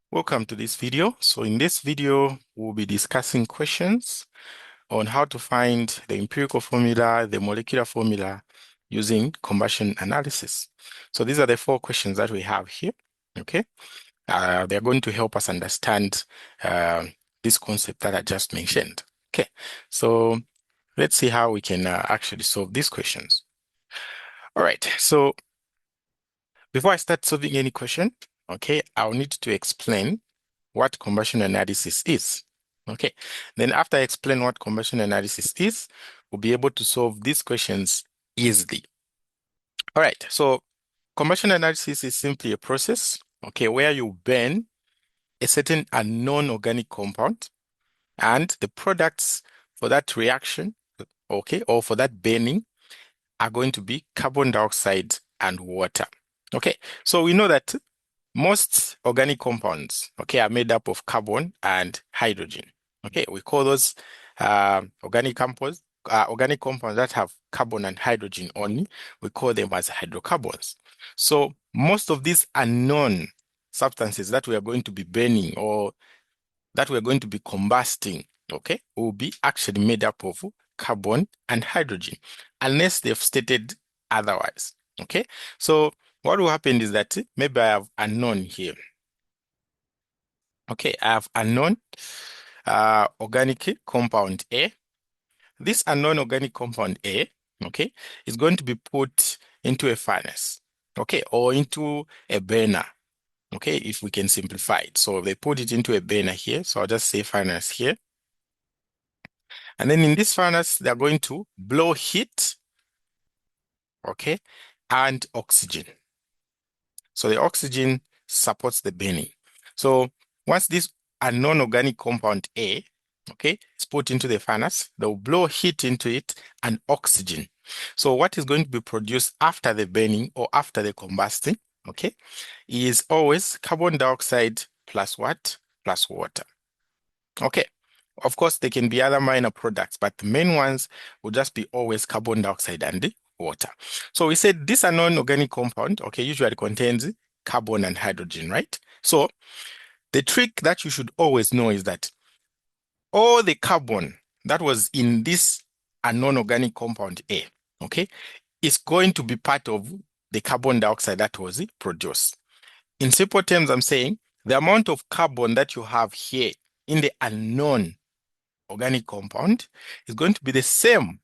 Welcome to this video. So in this video, we'll be discussing questions on how to find the empirical formula, the molecular formula using combustion analysis. So these are the 4 questions that we have here, okay? They're going to help us understand this concept that I just mentioned, okay? So let's see how we can actually solve these questions. All right, so before I start solving any question, okay, I'll need to explain what combustion analysis is. Okay, then after I explain what combustion analysis is, we'll be able to solve these questions easily. All right, so combustion analysis is simply a process, okay, where you burn a certain unknown organic compound and the products for that reaction, okay, or for that burning are going to be carbon dioxide and water. Okay, so we know that most organic compounds, okay, are made up of carbon and hydrogen. Okay, we call those organic compounds that have carbon and hydrogen only. We call them as hydrocarbons. So most of these unknown substances that we are going to be burning or that we're going to be combusting, okay, will be actually made up of carbon and hydrogen, unless they've stated otherwise. Okay, so what will happen is that maybe I have unknown here. Okay, I have unknown organic compound A. This unknown organic compound A, okay, is going to be put into a furnace, okay, or into a burner, okay, if we can simplify it. So they put it into a burner here. So I'll just say furnace here. And then in this furnace, they're going to blow heat, okay, and oxygen. So the oxygen supports the burning. So once this unknown organic compound A, okay, is put into the furnace, they'll blow heat into it and oxygen. So what is going to be produced after the burning or after the combusting, okay, is always carbon dioxide plus what? Plus water. Okay. Of course, there can be other minor products, but the main ones will just be always carbon dioxide and the water. So we said this unknown organic compound, okay, usually contains carbon and hydrogen, right? So the trick that you should always know is that all the carbon that was in this unknown organic compound A, okay, is going to be part of the carbon dioxide that was produced. In simple terms, I'm saying the amount of carbon that you have here in the unknown organic compound is going to be the same,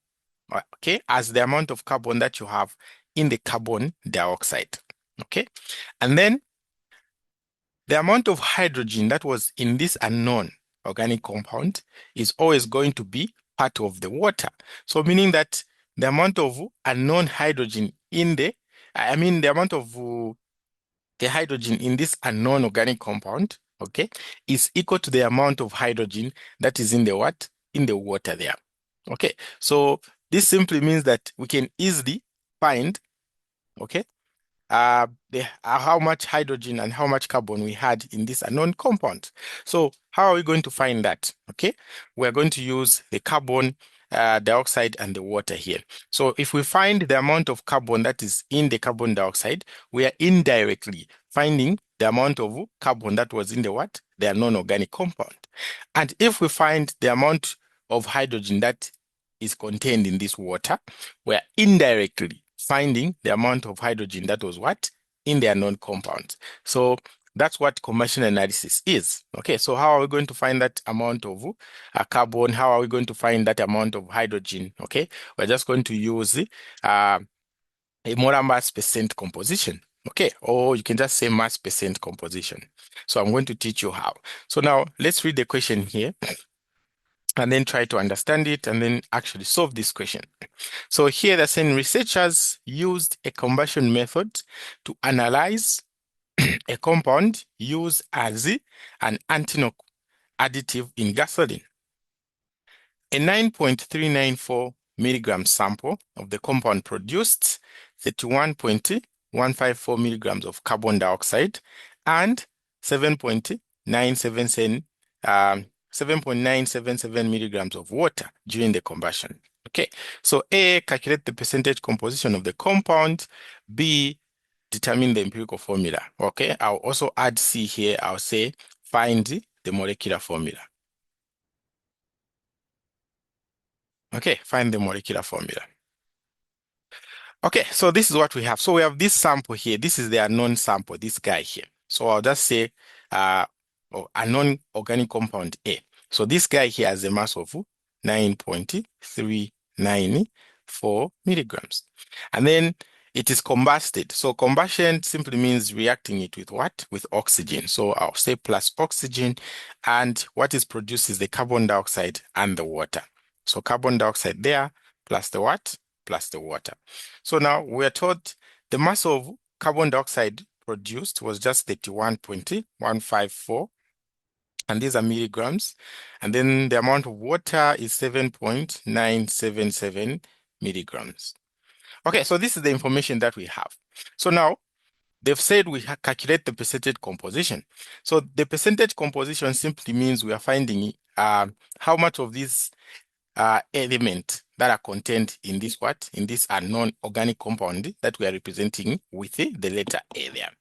okay, as the amount of carbon that you have in the carbon dioxide, okay? And then the amount of hydrogen that was in this unknown organic compound is always going to be part of the water. So meaning that the amount of unknown hydrogen in the amount of the hydrogen in this unknown organic compound, okay, is equal to the amount of hydrogen that is in the what? In the water there. Okay, so this simply means that we can easily find, okay, how much hydrogen and how much carbon we had in this unknown compound. So how are we going to find that? Okay, we're going to use the carbon dioxide and the water here. So if we find the amount of carbon that is in the carbon dioxide, we are indirectly finding the amount of carbon that was in the what? The non-organic compound. And if we find the amount of hydrogen that is contained in this water, we are indirectly finding the amount of hydrogen that was what? In their non-compounds. So that's what combustion analysis is. Okay, so how are we going to find that amount of carbon? How are we going to find that amount of hydrogen? Okay, we're just going to use a molar mass percent composition. Okay, or you can just say mass percent composition. So I'm going to teach you how. So now let's read the question here and then try to understand it and then actually solve this question. So here they're saying researchers used a combustion method to analyze a compound used as an anti-knock additive in gasoline. A 9.394 milligram sample of the compound produced 31.154 milligrams of carbon dioxide and 7.977 milligrams of water during the combustion. Okay, so A, calculate the percentage composition of the compound. B, determine the empirical formula. Okay, I'll also add C here. I'll say find the molecular formula. Okay, find the molecular formula. Okay, so this is what we have. So we have this sample here. This is the unknown sample, this guy here. So I'll just say unknown organic compound A. So this guy here has a mass of 9.394 milligrams. And then it is combusted. So combustion simply means reacting it with what? With oxygen. So I'll say plus oxygen, and what is produced is the carbon dioxide and the water. So carbon dioxide there plus the what? Plus the water. So now we are told the mass of carbon dioxide produced was just 31.154, and these are milligrams. And then the amount of water is 7.977 milligrams. Okay, so this is the information that we have. So now they've said we calculate the percentage composition. So the percentage composition simply means we are finding how much of these element that are contained in this what? In this unknown organic compound that we are representing with the letter A there.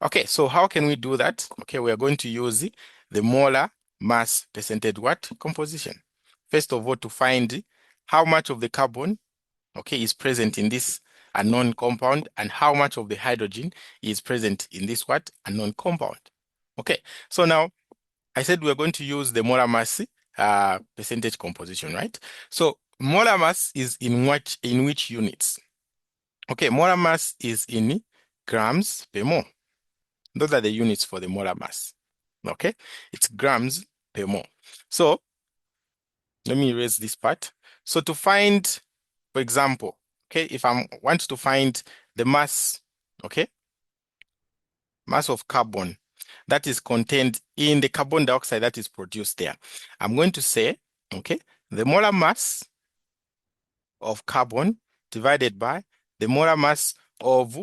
Okay, so how can we do that? Okay, we are going to use the molar mass percentage what? Composition. First of all, to find how much of the carbon, okay, is present in this unknown compound and how much of the hydrogen is present in this what? Unknown compound. Okay, so now I said we're going to use the molar mass percentage composition, right? So molar mass is in which units? Okay, molar mass is in grams per mole. Those are the units for the molar mass. Okay, it's grams per mole. So let me erase this part. So to find, for example, okay, if I want to find the mass, okay, mass of carbon that is contained in the carbon dioxide that is produced there, I'm going to say, okay, the molar mass of carbon divided by the molar mass of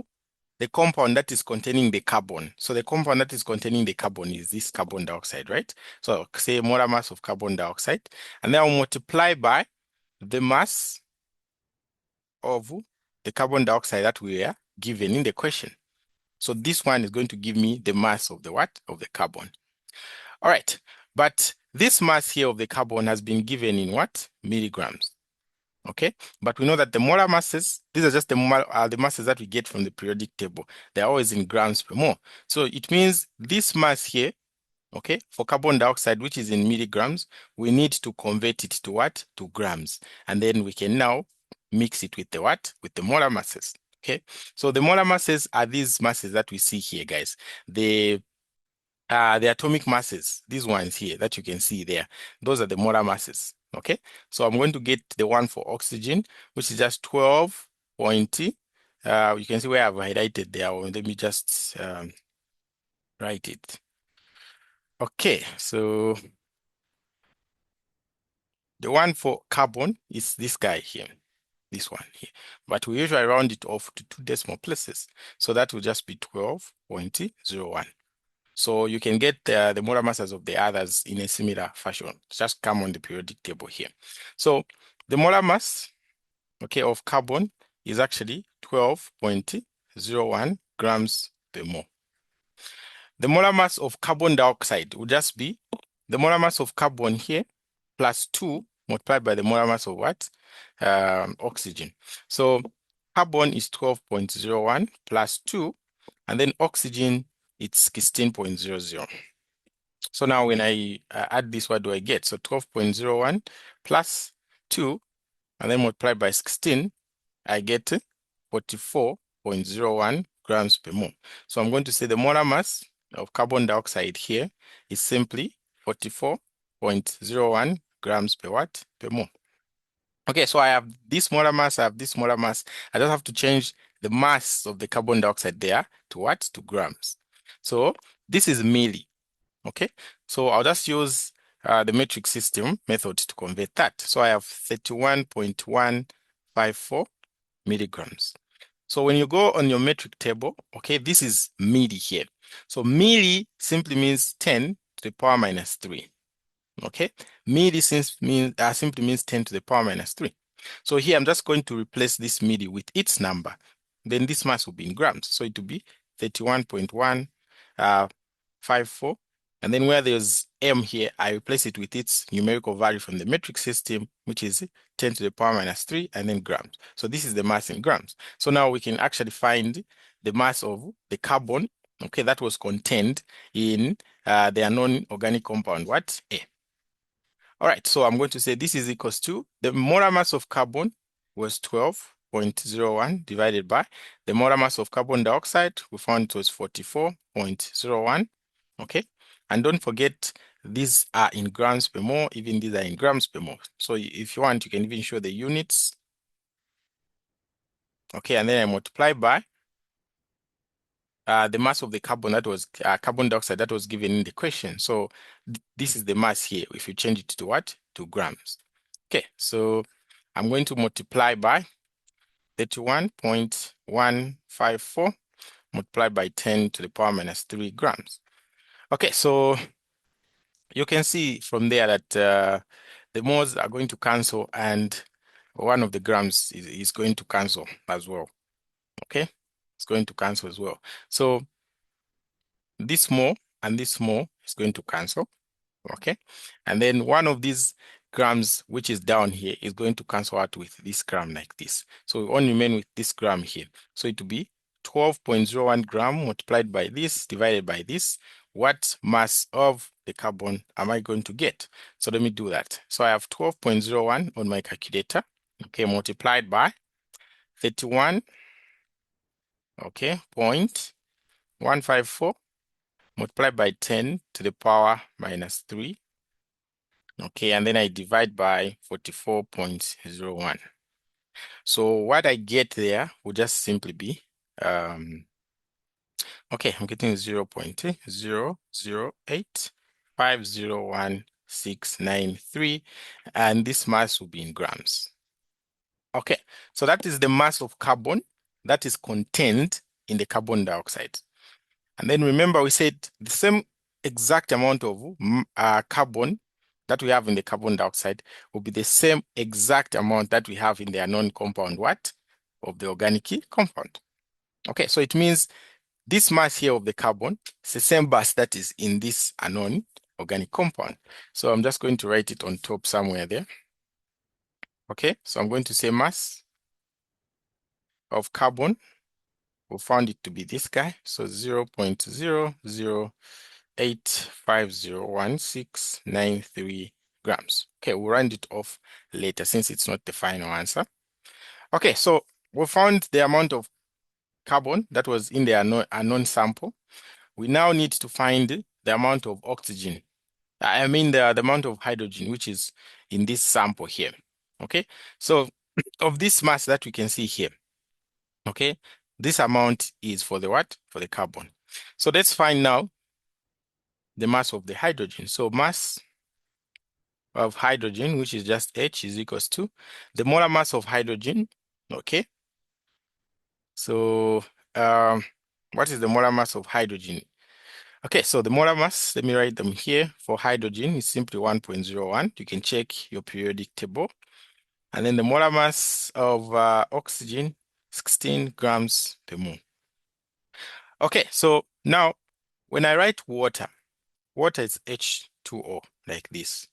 the compound that is containing the carbon. So the compound that is containing the carbon is this carbon dioxide, right? So say molar mass of carbon dioxide, and then I'll multiply by the mass of the carbon dioxide that we are given in the question. So this one is going to give me the mass of the what? Of the carbon. All right, but this mass here of the carbon has been given in what? Milligrams. Okay, but we know that the molar masses, these are just the masses that we get from the periodic table. They're always in grams per mole. So it means this mass here, okay, for carbon dioxide, which is in milligrams, we need to convert it to what? To grams. And then we can now mix it with the what? With the molar masses. Okay, so the molar masses are these masses that we see here, guys. The atomic masses, these ones here that you can see there, those are the molar masses. Okay, so I'm going to get the one for oxygen, which is just 12 point. You can see where I've highlighted there. Let me just write it. Okay, so the one for carbon is this guy here, this one here. But we usually round it off to 2 decimal places. So that will just be 12.01. So you can get the molar masses of the others in a similar fashion. Just come on the periodic table here. So the molar mass, okay, of carbon is actually 12.01 grams per mole. The molar mass of carbon dioxide would just be the molar mass of carbon here plus 2 multiplied by the molar mass of what? Oxygen. So carbon is 12.01 plus 2, and then oxygen, it's 16.00. So now when I add this, what do I get? So 12.01 plus 2, and then multiply by 16, I get 44.01 grams per mole. So I'm going to say the molar mass of carbon dioxide here is simply 44.01 grams per what? Per mole. Okay, so I have this molar mass, I have this molar mass. I just have to change the mass of the carbon dioxide there to what? To grams. So this is milli. Okay, so I'll just use the metric system method to convert that. So I have 31.154 milligrams. So when you go on your metric table, okay, this is milli here. So milli simply means 10 to the power minus 3. Okay, milli simply means 10 to the power minus 3. So here I'm just going to replace this milli with its number. Then this mass will be in grams. So it will be 31.154 And then where there's m here, I replace it with its numerical value from the metric system, which is 10 to the power minus 3, and then grams. So this is the mass in grams. So now we can actually find the mass of the carbon, okay, that was contained in their non-organic compound, what? A. All right, so I'm going to say this is equals to the molar mass of carbon was 12.01 divided by the molar mass of carbon dioxide. We found it was 44.01. Okay, and don't forget these are in grams per mole. Even these are in grams per mole. So if you want, you can even show the units. Okay, and then I multiply by the mass of the carbon that was carbon dioxide that was given in the question. So this is the mass here. If you change it to what? To grams. Okay, so I'm going to multiply by 31.154 multiplied by 10 to the power minus 3 grams. Okay, so you can see from there that the moles are going to cancel and one of the grams is going to cancel as well. Okay, it's going to cancel as well. So this mole and this mole is going to cancel. Okay, and then one of these grams which is down here is going to cancel out with this gram like this. So we only remain with this gram here. So it will be 12.01 gram multiplied by this divided by this. What mass of the carbon am I going to get? So let me do that. So I have 12.01 on my calculator, okay, multiplied by 31, okay, 0.154 multiplied by 10 to the power minus 3. Okay, and then I divide by 44.01. So what I get there will just simply be, okay, I'm getting 0.008501693, and this mass will be in grams. Okay, so that is the mass of carbon that is contained in the carbon dioxide. And then remember we said the same exact amount of carbon that we have in the carbon dioxide will be the same exact amount that we have in their non-compound what? Of the organic compound. Okay, so it means this mass here of the carbon is the same mass that is in this non-organic compound. So I'm just going to write it on top somewhere there. Okay, so I'm going to say mass of carbon. We found it to be this guy. So 0.008501693 grams. Okay, we'll round it off later since it's not the final answer. Okay, so we found the amount of carbon that was in the unknown sample. We now need to find the amount of oxygen. I mean the amount of hydrogen which is in this sample here. Okay, so of this mass that we can see here, okay, this amount is for the what? For the carbon. So let's find now the mass of the hydrogen. So mass of hydrogen, which is just H, is equals to the molar mass of hydrogen. Okay. So what is the molar mass of hydrogen? Okay, so the molar mass, let me write them here. For hydrogen, is simply 1.01. You can check your periodic table. And then the molar mass of oxygen, 16 grams per mole. Okay, so now when I write water, water is H2O like this.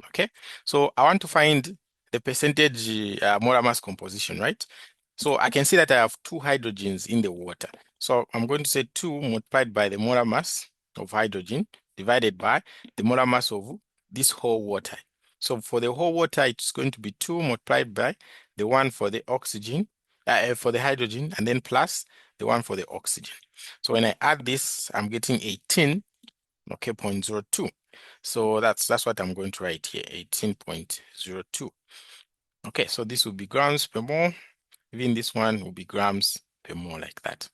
Okay, so I want to find the percentage molar mass composition, right? So I can see that I have 2 hydrogens in the water. So I'm going to say 2 multiplied by the molar mass of hydrogen divided by the molar mass of this whole water. So for the whole water, it's going to be 2 multiplied by the one for the oxygen, for the hydrogen, and then plus the one for the oxygen. So when I add this, I'm getting 18, okay, 0.02. So that's what I'm going to write here, 18.02. Okay, so this will be grams per mole. Even this one will be grams per mole like that.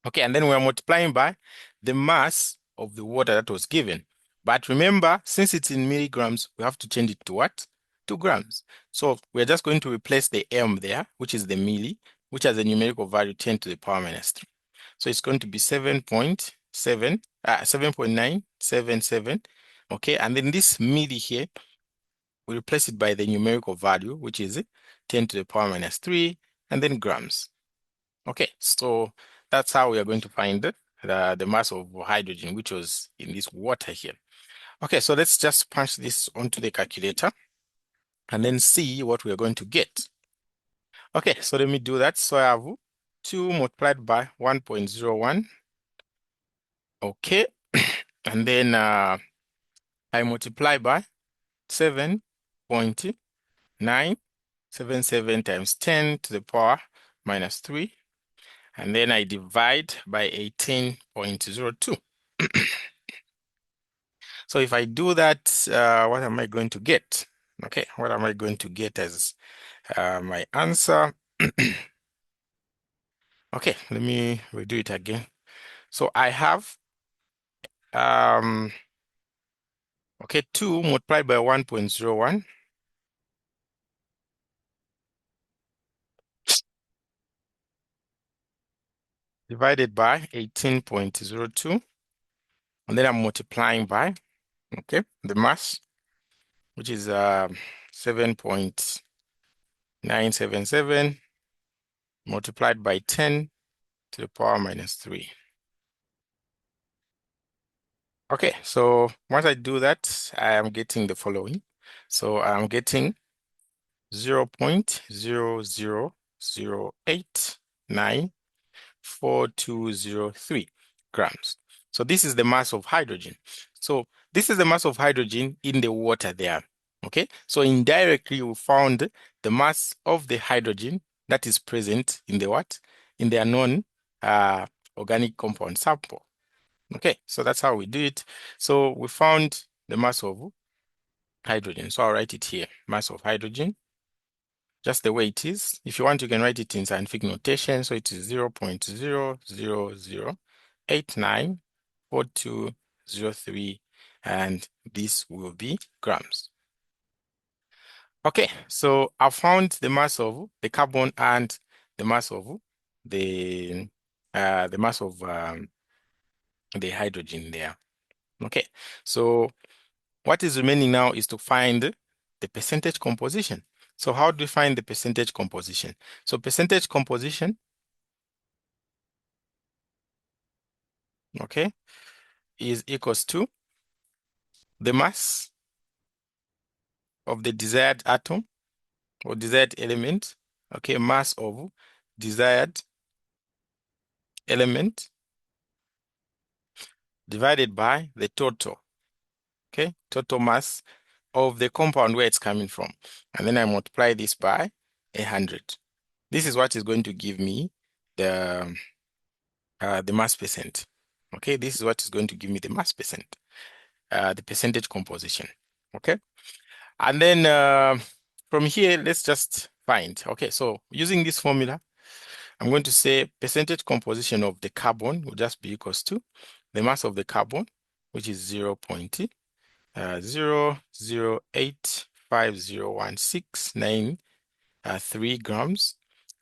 Okay, and then we're multiplying by the mass of the water that was given. But remember, since it's in milligrams, we have to change it to what? To grams. So we're just going to replace the m there, which is the milli, which has a numerical value 10 to the power minus 3. So it's going to be 7.977. Okay, and then this milli here, we replace it by the numerical value, which is 10 to the power minus 3, and then grams. Okay, so that's how we are going to find the mass of hydrogen, which was in this water here. Okay, so let's just punch this onto the calculator and then see what we're going to get. Okay, so let me do that. So I have 2 multiplied by 1.01. Okay, and then I multiply by 7.977 times 10 to the power minus 3. And then I divide by 18.02. So if I do that, what am I going to get? Okay, what am I going to get as my answer? Okay, let me redo it again. So I have, okay, 2 multiplied by 1.01 divided by 18.02. And then I'm multiplying by, okay, the mass, which is 7.977 multiplied by 10 to the power minus 3. Okay, so once I do that, I am getting the following. So I'm getting 0.000894203 grams. So this is the mass of hydrogen. So this is the mass of hydrogen in the water there. Okay, so indirectly we found the mass of the hydrogen that is present in the what? In their non organic compound sample. Okay, so that's how we do it. So we found the mass of hydrogen. So I'll write it here, mass of hydrogen, just the way it is. If you want, you can write it in scientific notation. So it is 0.000894203, and this will be grams. Okay, so I found the mass of the carbon and the mass of the mass of the hydrogen there. Okay, so what is remaining now is to find the percentage composition. So how do we find the percentage composition? So percentage composition, okay, is equals to the mass of the desired atom or desired element, okay, mass of desired element divided by the total, okay, total mass of the compound where it's coming from. And then I multiply this by 100. This is what is going to give me the mass percent. Okay, this is what is going to give me the mass percent, the percentage composition. Okay, and then from here, let's just find. Okay, so using this formula, I'm going to say percentage composition of the carbon will just be equals to the mass of the carbon, which is 0.008501693 grams,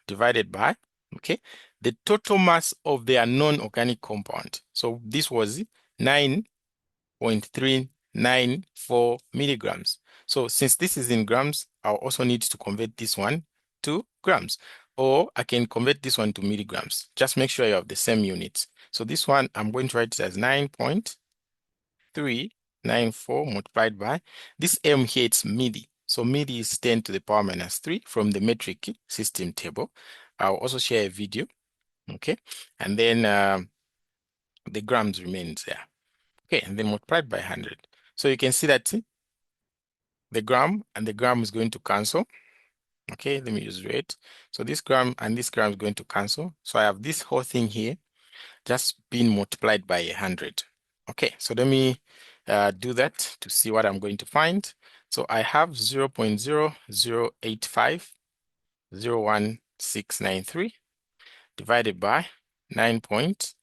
divided by, okay, the total mass of their non-organic compound. So this was 9.394 milligrams. So since this is in grams, I'll also need to convert this one to grams, or I can convert this one to milligrams. Just make sure you have the same units. So this one, I'm going to write it as 9.394 multiplied by, this M here, it's milli. So milli is 10 to the power minus 3 from the metric system table. I'll also share a video, okay? And then the grams remains there. Okay, and then multiplied by 100. So you can see that the gram and the gram is going to cancel. Okay, let me use red. So this gram and this gram is going to cancel. So I have this whole thing here just being multiplied by 100. Okay, so let me do that to see what I'm going to find. So I have 0.008501693 divided by 9 point,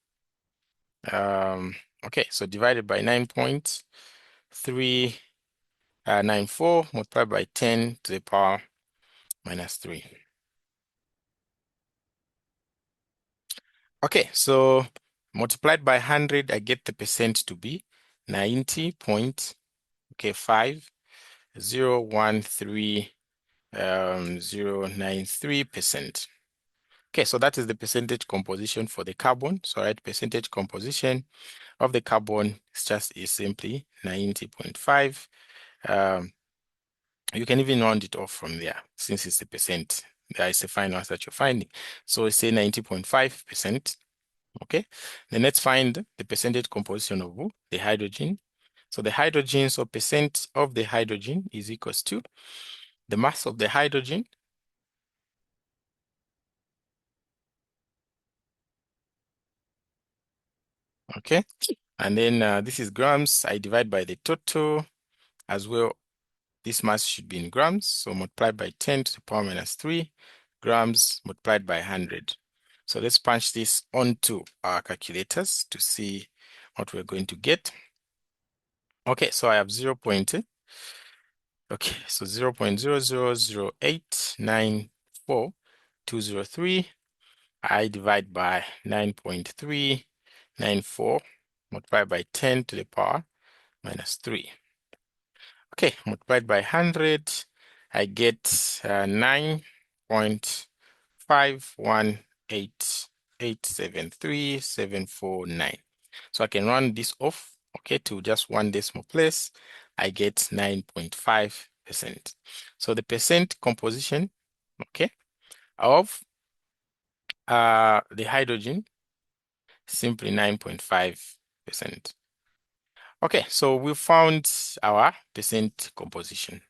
okay, so divided by 9.394 multiplied by 10 to the power minus 3. Okay, so multiplied by 100, I get the percent to be 90.5013 093%. Okay, so that is the percentage composition for the carbon. So write percentage composition of the carbon is simply 90.5. You can even round it off from there since it's a percent. There is a final answer that you're finding. So say 90.5%. Okay, then let's find the percentage composition of the hydrogen. So the hydrogen, so percent of the hydrogen is equals to the mass of the hydrogen. Okay, and then this is grams. I divide by the total as well. This mass should be in grams. So multiplied by 10 to the power minus 3 grams multiplied by 100. So let's punch this onto our calculators to see what we're going to get. Okay, so I have 0. Okay, so 0.000894203. I divide by 9.394 multiplied by 10 to the power minus 3. Okay, multiplied by 100, I get 9.518873,749. So I can run this off, okay, to just one decimal place. I get 9.5%. So the percent composition, okay, of the hydrogen, simply 9.5%. Okay, so we found our percent composition.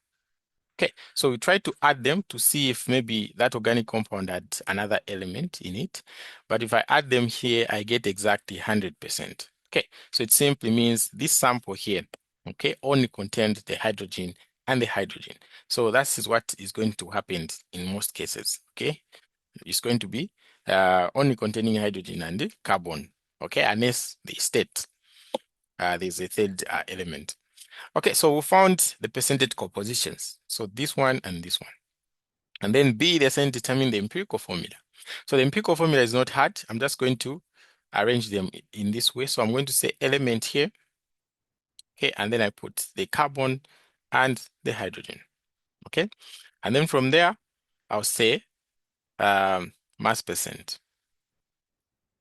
Okay, so we try to add them to see if maybe that organic compound had another element in it. But if I add them here, I get exactly 100%. Okay, so it simply means this sample here, okay, only contained the hydrogen and the hydrogen. So that is what is going to happen in most cases, okay? It's going to be only containing hydrogen and the carbon, okay, unless they state there's a third element. Okay, so we found the percentage compositions. So this one and this one. And then B, they're saying determine the empirical formula. So the empirical formula is not hard. I'm just going to arrange them in this way. So I'm going to say element here. Okay, and then I put the carbon and the hydrogen. Okay, and then from there, I'll say mass percent.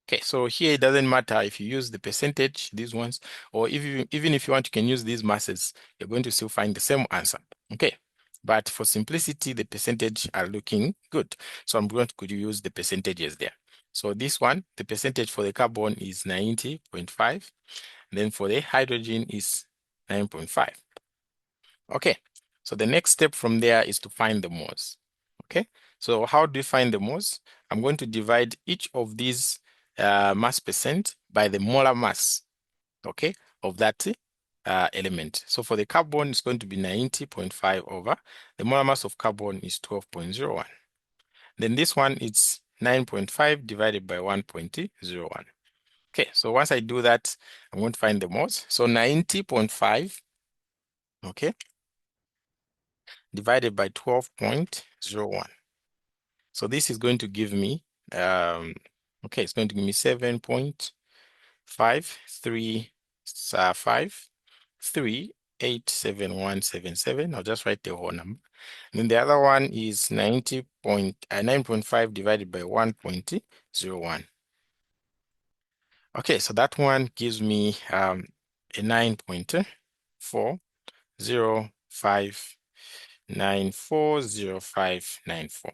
Okay, so here it doesn't matter if you use the percentage, these ones, or even if you want, you can use these masses, you're going to still find the same answer. Okay, but for simplicity, the percentage are looking good. So I'm going to use the percentages there. So this one, the percentage for the carbon is 90.5. Then for the hydrogen is 9.5. Okay, so the next step from there is to find the moles. Okay, so how do you find the moles? I'm going to divide each of these mass percent by the molar mass, okay, of that element. So for the carbon, it's going to be 90.5 over the molar mass of carbon is 12.01. Then this one is 9.5 divided by 1.01. Okay, so once I do that, I'm going to find the moles. So 90.5, okay, divided by 12.01. So this is going to give me, okay, it's going to give me 7.53538777. I'll just write the whole number. And then the other one is 9.5 divided by 1.01. Okay, so that one gives me a 9.405940,594.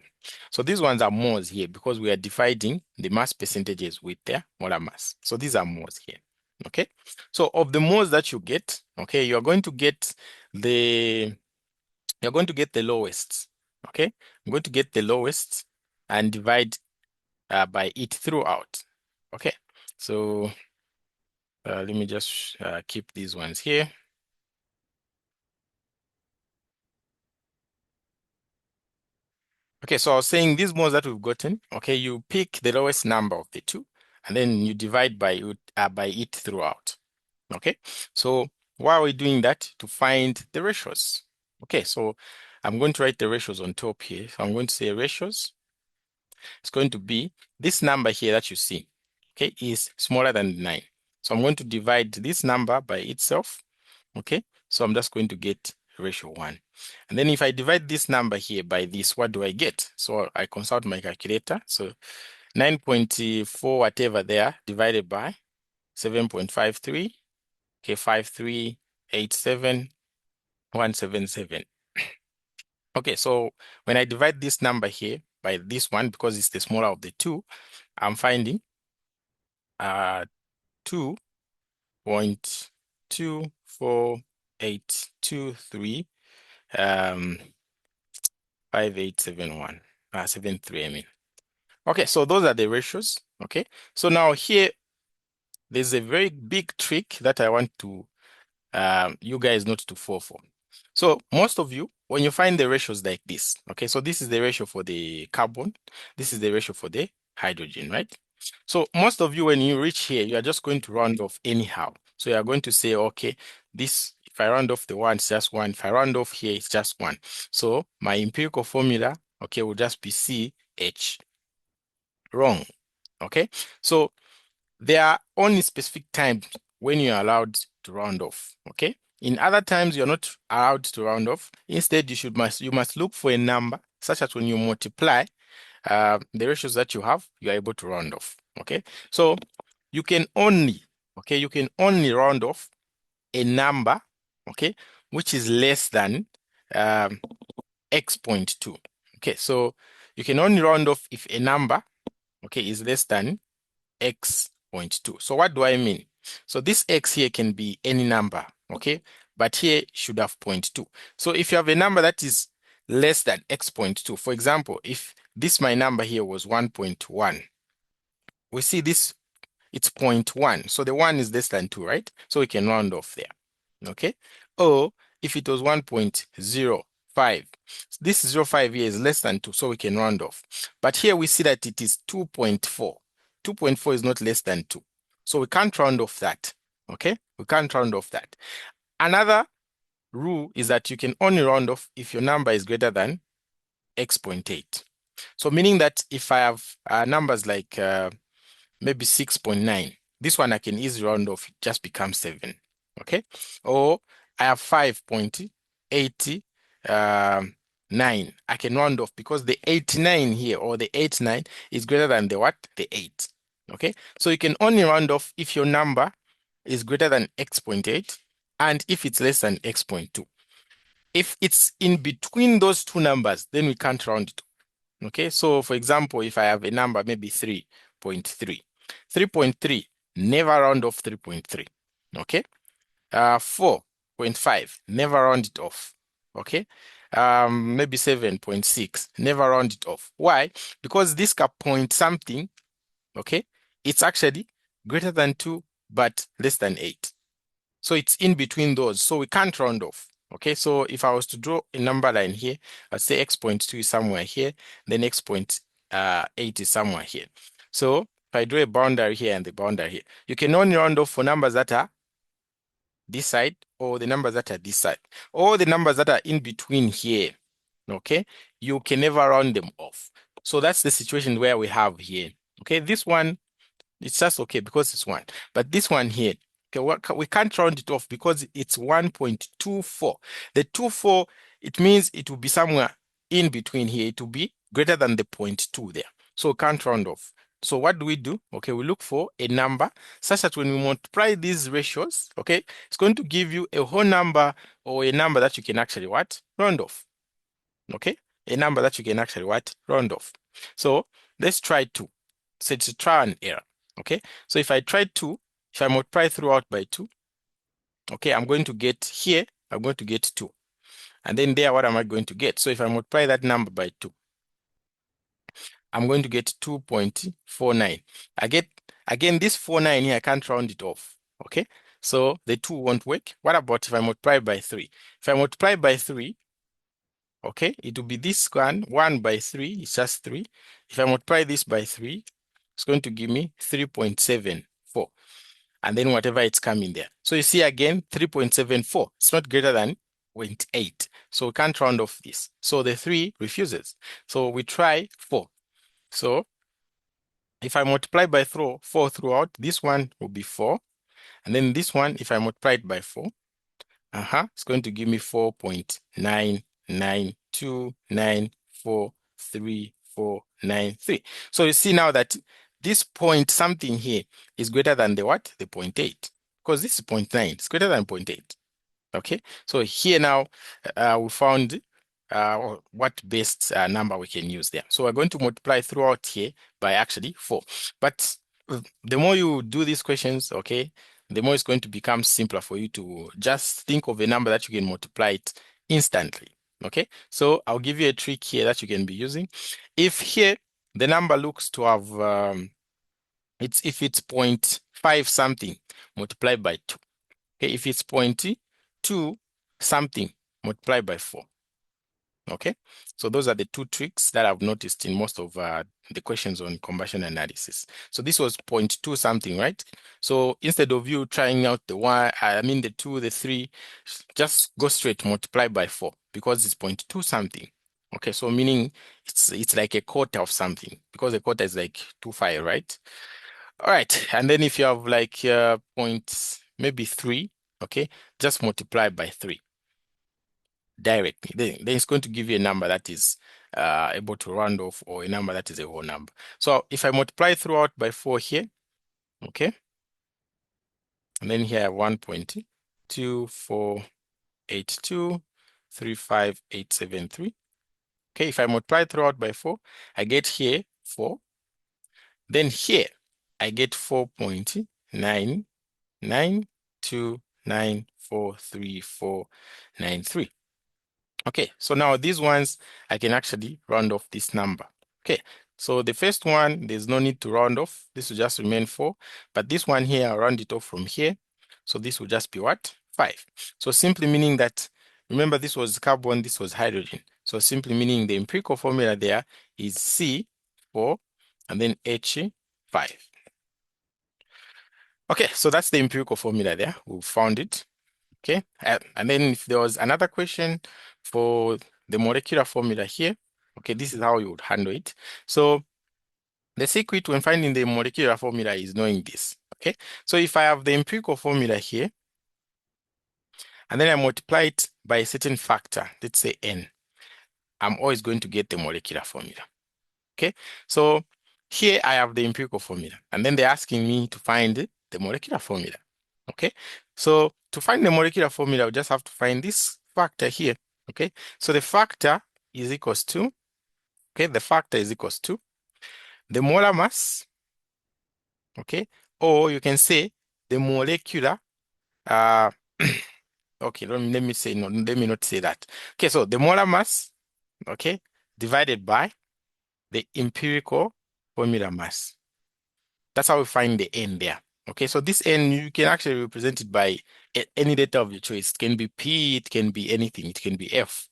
So these ones are moles here because we are dividing the mass percentages with their molar mass. So these are moles here. Okay, so of the moles that you get, okay, you're going to get the lowest. Okay, I'm going to get the lowest and divide by it throughout. Okay, so let me just keep these ones here. Okay, so I was saying these moles that we've gotten, okay, you pick the lowest number of the two, and then you divide by it throughout. Okay, so why are we doing that? To find the ratios. Okay, so I'm going to write the ratios on top here. So I'm going to say ratios. It's going to be this number here that you see, okay, is smaller than 9. So I'm going to divide this number by itself, okay? So I'm just going to get ratio 1. And then if I divide this number here by this, what do I get? So I consult my calculator. So 9.4 whatever there divided by 7.53. Okay, 5387177. Okay, so when I divide this number here by this one, because it's the smaller of the two, I'm finding 2.24823 5871 73, I mean. Okay, so those are the ratios. Okay, so now here there's a very big trick that I want to you guys not to fall for. So most of you, when you find the ratios like this, okay, so this is the ratio for the carbon, this is the ratio for the hydrogen, right? So most of you, when you reach here, you are just going to round off anyhow. So you are going to say, okay, this, if I round off the one, it's just one. If I round off here, it's just one. So my empirical formula, okay, will just be CH. Wrong. Okay, so there are only specific times when you're allowed to round off. Okay, in other times you're not allowed to round off. Instead, you must look for a number such that when you multiply the ratios that you have, you are able to round off. Okay, so you can only round off a number, okay, which is less than x.2. Okay, so you can only round off if a number, okay, is less than x.2. So what do I mean? So this x here can be any number, okay? But here should have 0.2. So if you have a number that is less than x.2, for example, if this my number here was 1.1, we see this, it's 0.1. So the 1 is less than 2, right? So we can round off there, okay? Or if it was 1.05, this 0.5 here is less than 2, so we can round off. But here we see that it is 2.4. 2.4 is not less than 2. So we can't round off that, okay? We can't round off that. Another rule is that you can only round off if your number is greater than x.8. So meaning that if I have numbers like maybe 6.9, this one I can easily round off, it just becomes 7, okay? Or I have 5.89, I can round off because the 89 here, or the 89, is greater than the what? The 8, okay? So you can only round off if your number is greater than x.8 and if it's less than x.2. If it's in between those two numbers, then we can't round it. Okay, so for example, if I have a number, maybe 3.3, 3.3, never round off 3.3. Okay, 4.5, never round it off. Okay, maybe 7.6, never round it off. Why? Because this point something, okay, it's actually greater than 2, but less than 8. So it's in between those, so we can't round off. Okay, so if I was to draw a number line here, I'd say x.2 is somewhere here, then x.8 is somewhere here. So if I draw a boundary here and the boundary here, you can only round off for numbers that are this side or the numbers that are this side, or the numbers that are in between here. Okay, you can never round them off. So that's the situation where we have here. Okay, this one, it's just okay because it's 1. But this one here, okay, we can't round it off because it's 1.24. The 24, it means it will be somewhere in between here. It will be greater than the 0.2 there. So we can't round off. So what do? Okay, we look for a number such that when we multiply these ratios, okay, it's going to give you a whole number or a number that you can actually what? Round off. Okay, a number that you can actually what? Round off. So let's try 2. So it's a trial and error. Okay, so if I try 2, if I multiply throughout by 2, okay, I'm going to get here, I'm going to get 2. And then there, what am I going to get? So if I multiply that number by 2, I'm going to get 2.49. Again, this 49 here, I can't round it off. Okay, so the 2 won't work. What about if I multiply by 3? If I multiply by 3, okay, it will be this one, 1 by 3, it's just 3. If I multiply this by 3, it's going to give me 3.74. And then whatever it's coming there. So you see again, 3.74. It's not greater than 0.8. So we can't round off this. So the 3 refuses. So we try 4. So if I multiply by 4 throughout, this one will be 4. And then this one, if I multiply it by 4, it's going to give me 4.9929434 2.93. So you see now that this point something here is greater than the what? The 0.8. Because this is 0.9, it's greater than 0.8. Okay, so here now we found what best number we can use there. So we're going to multiply throughout here by actually 4. But the more you do these questions, okay, the more it's going to become simpler for you to just think of a number that you can multiply it instantly. Okay, so I'll give you a trick here that you can be using. If here the number looks to have if it's 0.5 something multiplied by 2. Okay, if it's 0.2 something multiplied by 4. Okay, so those are the two tricks that I've noticed in most of the questions on combustion analysis. So this was 0.2 something, right? So instead of you trying out the 1, I mean the 2, the 3, just go straight multiply by 4 because it's 0.2 something. Okay, so meaning it's like a quarter of something because a quarter is like 2.5, right? All right, and then if you have like maybe 3, okay, just multiply by 3 directly. Then it's going to give you a number that is able to round off or a number that is a whole number. So if I multiply throughout by 4 here, okay, and then here I have 1.248235.873. Okay, if I multiply throughout by 4, I get here 4. Then here I get 4.992943493. Okay, so now these ones, I can actually round off this number. Okay, so the first one, there's no need to round off. This will just remain 4. But this one here, I'll round it off from here. So this will just be what? 5. So simply meaning that, remember this was carbon, this was hydrogen. So simply meaning the empirical formula there is C4 and then H5. Okay, so that's the empirical formula there. We found it. Okay, and then if there was another question for the molecular formula here, okay, this is how you would handle it. So the secret when finding the molecular formula is knowing this. Okay, so if I have the empirical formula here, and then I multiply it by a certain factor, let's say n, I'm always going to get the molecular formula. Okay, so here I have the empirical formula, and then they're asking me to find the molecular formula. Okay, so to find the molecular formula, we just have to find this factor here. Okay, so the factor is equals to, okay, the factor is equals to the molar mass, okay, or you can say the molecular, okay, let me say, no, let me not say that. Okay, so the molar mass, okay, divided by the empirical formula mass. That's how we find the n there. Okay, so this n, you can actually represent it by any letter of your choice. It can be P, it can be anything, it can be F.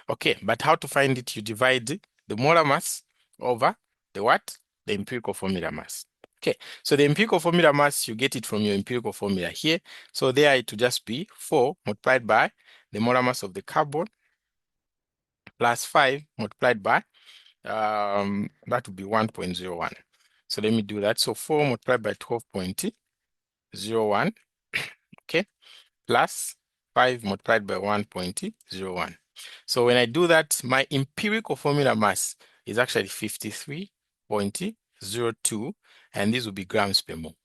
Okay, but how to find it? You divide the molar mass over the what? The empirical formula mass. Okay, so the empirical formula mass, you get it from your empirical formula here. So there it will just be 4 multiplied by the molar mass of the carbon plus 5 multiplied by, that would be 1.01. So let me do that. So 4 multiplied by 12.01, okay, plus 5 multiplied by 1.01. So when I do that, my empirical formula mass is actually 53.02, and this will be grams per mole.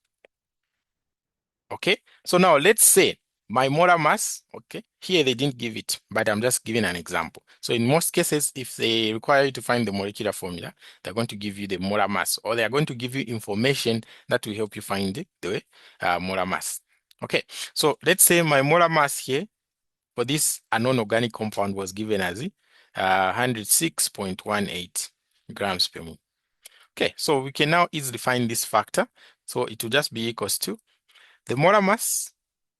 Okay, so now let's say my molar mass, okay, here they didn't give it, but I'm just giving an example. So in most cases, if they require you to find the molecular formula, they're going to give you the molar mass, or they're going to give you information that will help you find the molar mass. Okay, so let's say my molar mass here for this non-organic compound was given as 106.18 grams per mole. Okay, so we can now easily find this factor. So it will just be equals to the molar mass,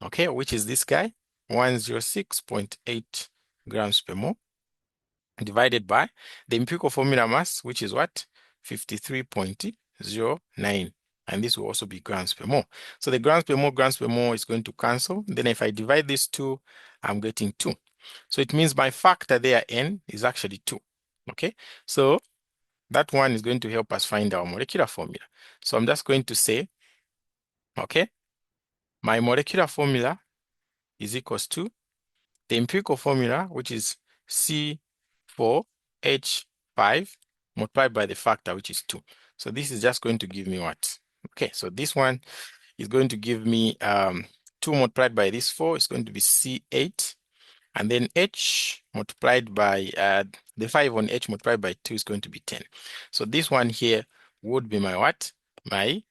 okay, which is this guy, 106.8 grams per mole, divided by the empirical formula mass, which is what? 53.09. And this will also be grams per mole. So the grams per mole is going to cancel. Then if I divide these two, I'm getting 2. So it means my factor there, n, is actually 2. Okay, so that one is going to help us find our molecular formula. So I'm just going to say, okay, my molecular formula is equals to the empirical formula, which is C4H5 multiplied by the factor, which is 2. So this is just going to give me what? Okay, so this one is going to give me 2 multiplied by this 4 is going to be C8. And then H multiplied by the 5 on H multiplied by 2 is going to be 10. So this one here would be my what? My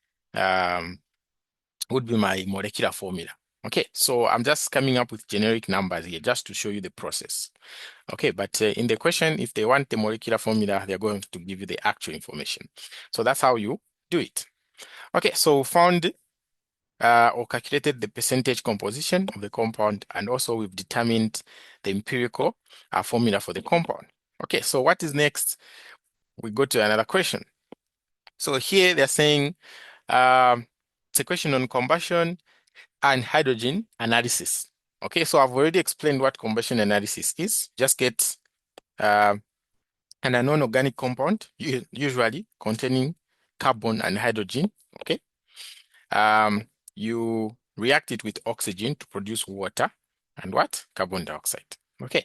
would be my molecular formula. Okay, so I'm just coming up with generic numbers here just to show you the process. Okay, but in the question, if they want the molecular formula, they're going to give you the actual information. So that's how you do it. Okay, so found or calculated the percentage composition of the compound, and also we've determined the empirical formula for the compound. Okay, so what is next? We go to another question. So here they're saying it's a question on combustion and hydrogen analysis. Okay, so I've already explained what combustion analysis is. Just get an unknown organic compound, usually containing carbon and hydrogen. Okay, you react it with oxygen to produce water and what? Carbon dioxide. Okay,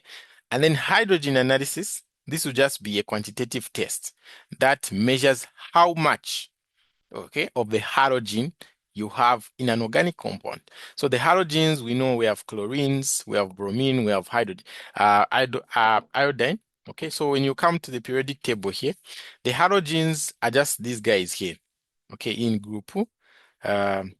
and then hydrogen analysis. This will just be a quantitative test that measures how much, okay, of the halogen you have in an organic compound. So the halogens, we know we have chlorines, we have bromine, we have hydrogen, iodine. Okay, so when you come to the periodic table here, the halogens are just these guys here. Okay, um,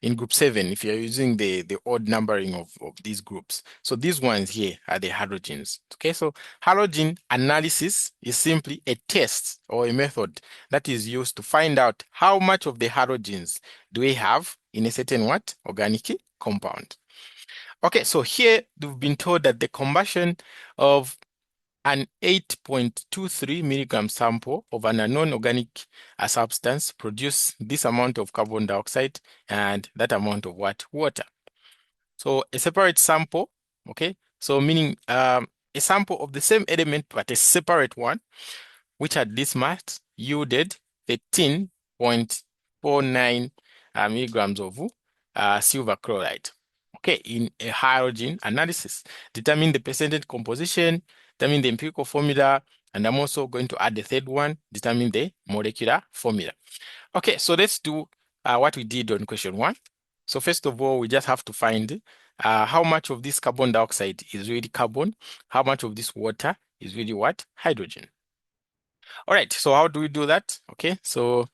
in group 7, if you're using the odd numbering of these groups. So these ones here are the halogens. Okay, so halogen analysis is simply a test or a method that is used to find out how much of the halogens do we have in a certain what? Organic compound. Okay, so here we've been told that the combustion of an 8.23 milligram sample of an unknown organic substance produce this amount of carbon dioxide and that amount of what? Water. So a separate sample, okay? So meaning a sample of the same element but a separate one, which at this mass yielded 13.49 milligrams of silver chloride. Okay, in a hydrogen analysis, determine the percentage composition, determine the empirical formula, and I'm also going to add the third one, determine the molecular formula. Okay, so let's do what we did on question 1. So first of all, we just have to find how much of this carbon dioxide is really carbon, how much of this water is really what? Hydrogen. All right, so how do we do that? Okay, so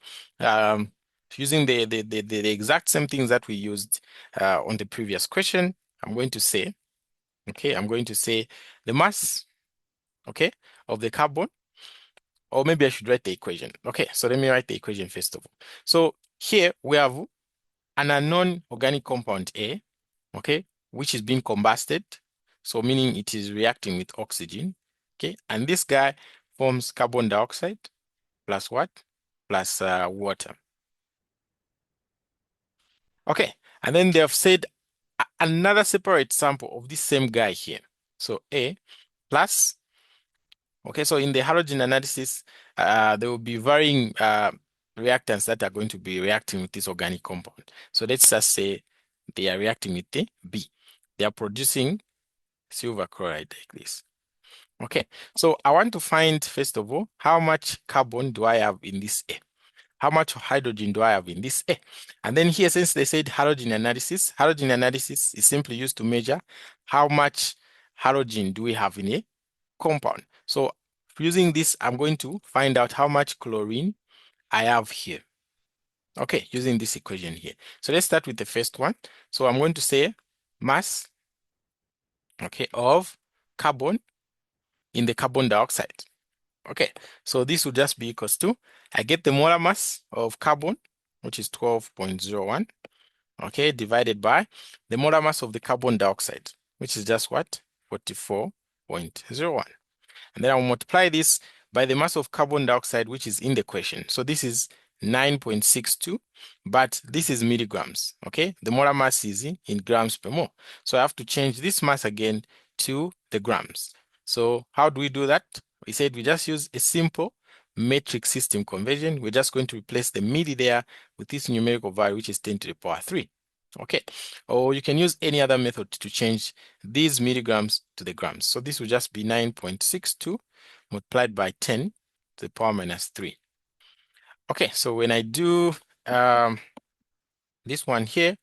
using the exact same things that we used on the previous question, I'm going to say, okay, I'm going to say the mass, okay, of the carbon, or maybe I should write the equation. Okay, so let me write the equation first of all. So here we have an unknown organic compound A, okay, which is being combusted, so meaning it is reacting with oxygen, okay, and this guy forms carbon dioxide plus what? Plus water. Okay, and then they have said another separate sample of this same guy here. So A plus, okay, so in the halogen analysis, there will be varying reactants that are going to be reacting with this organic compound. So let's just say they are reacting with the B. They are producing silver chloride like this. Okay, so I want to find, first of all, how much carbon do I have in this A? How much hydrogen do I have in this A? And then here, since they said halogen analysis is simply used to measure how much halogen do we have in a compound. So using this, I'm going to find out how much chlorine I have here. Okay, using this equation here. So let's start with the first one. So I'm going to say mass, okay, of carbon in the carbon dioxide. Okay, so this will just be equals to, I get the molar mass of carbon, which is 12.01, okay, divided by the molar mass of the carbon dioxide, which is just what? 44.01. And then I'll multiply this by the mass of carbon dioxide, which is in the question. So this is 9.62, but this is milligrams, okay? The molar mass is in grams per mole. So I have to change this mass again to the grams. So how do we do that? We said we just use a simple metric system conversion. We're just going to replace the milli there with this numerical value, which is 10 to the power 3. Okay, or you can use any other method to change these milligrams to the grams. So this will just be 9.62 multiplied by 10 to the power minus 3. Okay, so when I do this one here,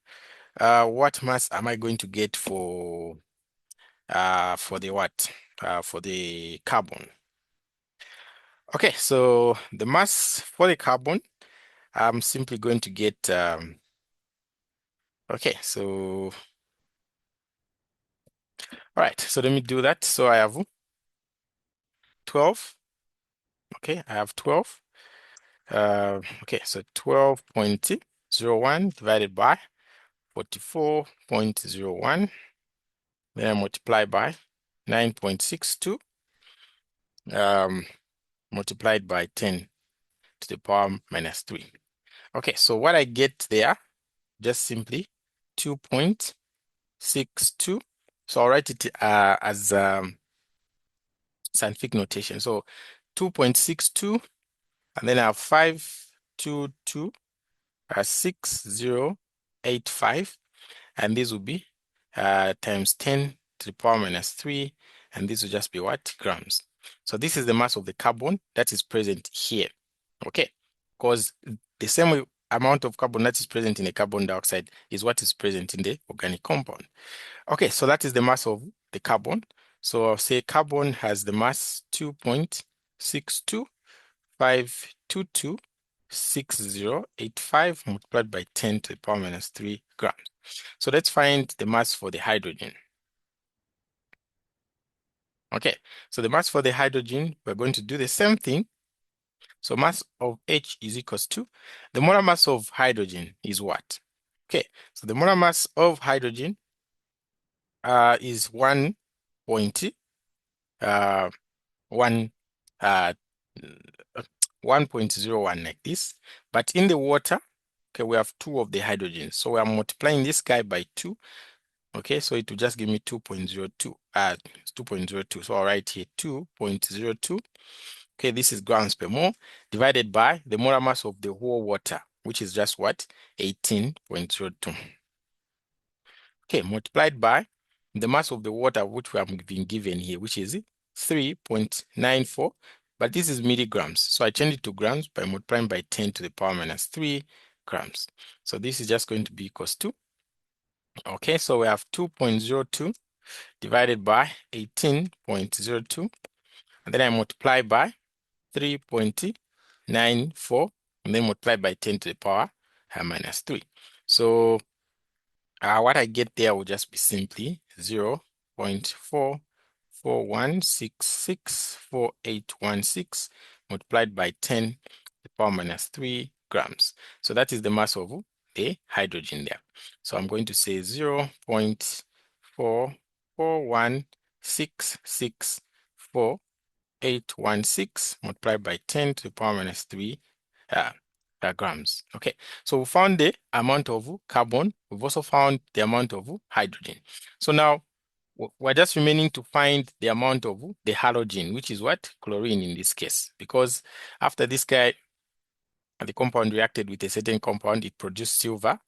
what mass am I going to get for the what? For the carbon. Okay, so the mass for the carbon, I'm simply going to get, okay, so, all right, so let me do that. So I have 12, okay, I have 12. Okay, so 12.01 divided by 44.01, then I multiply by 9.62, multiplied by 10 to the power minus 3. Okay, so what I get there, just simply 2.62. So I'll write it as scientific notation. So 2.62, and then I have 522, 6085, and this will be times 10 to the power minus 3, and this will just be what? Grams. So this is the mass of the carbon that is present here. Okay, because the same amount of carbon that is present in the carbon dioxide is what is present in the organic compound. Okay, so that is the mass of the carbon. So I'll say carbon has the mass 2.625226085 multiplied by 10 to the power minus 3 grams. So let's find the mass for the hydrogen. Okay, so the mass for the hydrogen, we're going to do the same thing. So mass of H is equals to, the molar mass of hydrogen is what? Okay, so the molar mass of hydrogen is 1.1 1.01 like this. But in the water, okay, we have 2 of the hydrogens. So we are multiplying this guy by 2. Okay, so it will just give me 2.02. It's 2.02. So I'll write here 2.02. Okay, this is grams per mole divided by the molar mass of the whole water, which is just what? 18.02. Okay, multiplied by the mass of the water, which we have been given here, which is 3.94. But this is milligrams. So I change it to grams by multiplying by 10 to the power minus 3 grams. So this is just going to be equals to, okay, so we have 2.02 divided by 18.02. And then I multiply by 3.94, and then multiply by 10 to the power minus 3. So what I get there will just be simply 0.441664.816 multiplied by 10 to the power minus 3 grams. So that is the mass of the hydrogen there. So I'm going to say 0.441664.816 multiplied by 10 to the power minus 3 grams. Okay, so we found the amount of carbon. We've also found the amount of hydrogen. So now we're just remaining to find the amount of the halogen, which is what? Chlorine in this case. Because after this guy, the compound reacted with a certain compound, it produced silver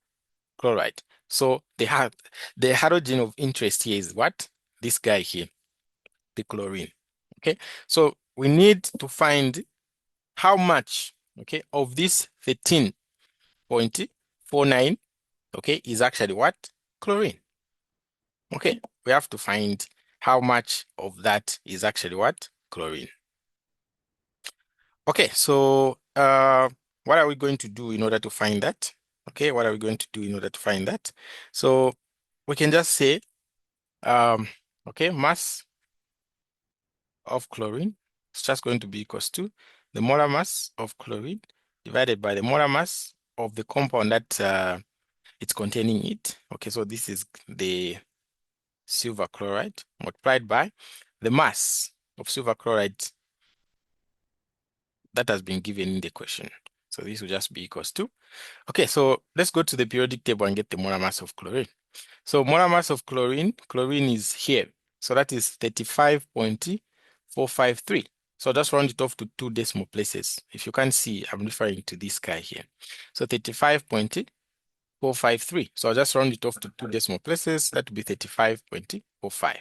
chloride. So the halogen of interest here is what? This guy here, the chlorine. Okay, so we need to find how much, okay, of this 13.49, okay, is actually what? Chlorine. Okay, we have to find how much of that is actually what? Chlorine. Okay, so what are we going to do in order to find that? Okay, what are we going to do in order to find that? So we can just say, okay, mass of chlorine is just going to be equals to the molar mass of chlorine divided by the molar mass of the compound that it's containing it. Okay, so this is the silver chloride multiplied by the mass of silver chloride that has been given in the question. So this will just be equals to, okay, so let's go to the periodic table and get the molar mass of chlorine. So molar mass of chlorine is here. So that is 35.453. So just round it off to 2 decimal places. If you can't see, I'm referring to this guy here. So 35.453. So I'll just round it off to 2 decimal places. That would be 35.45.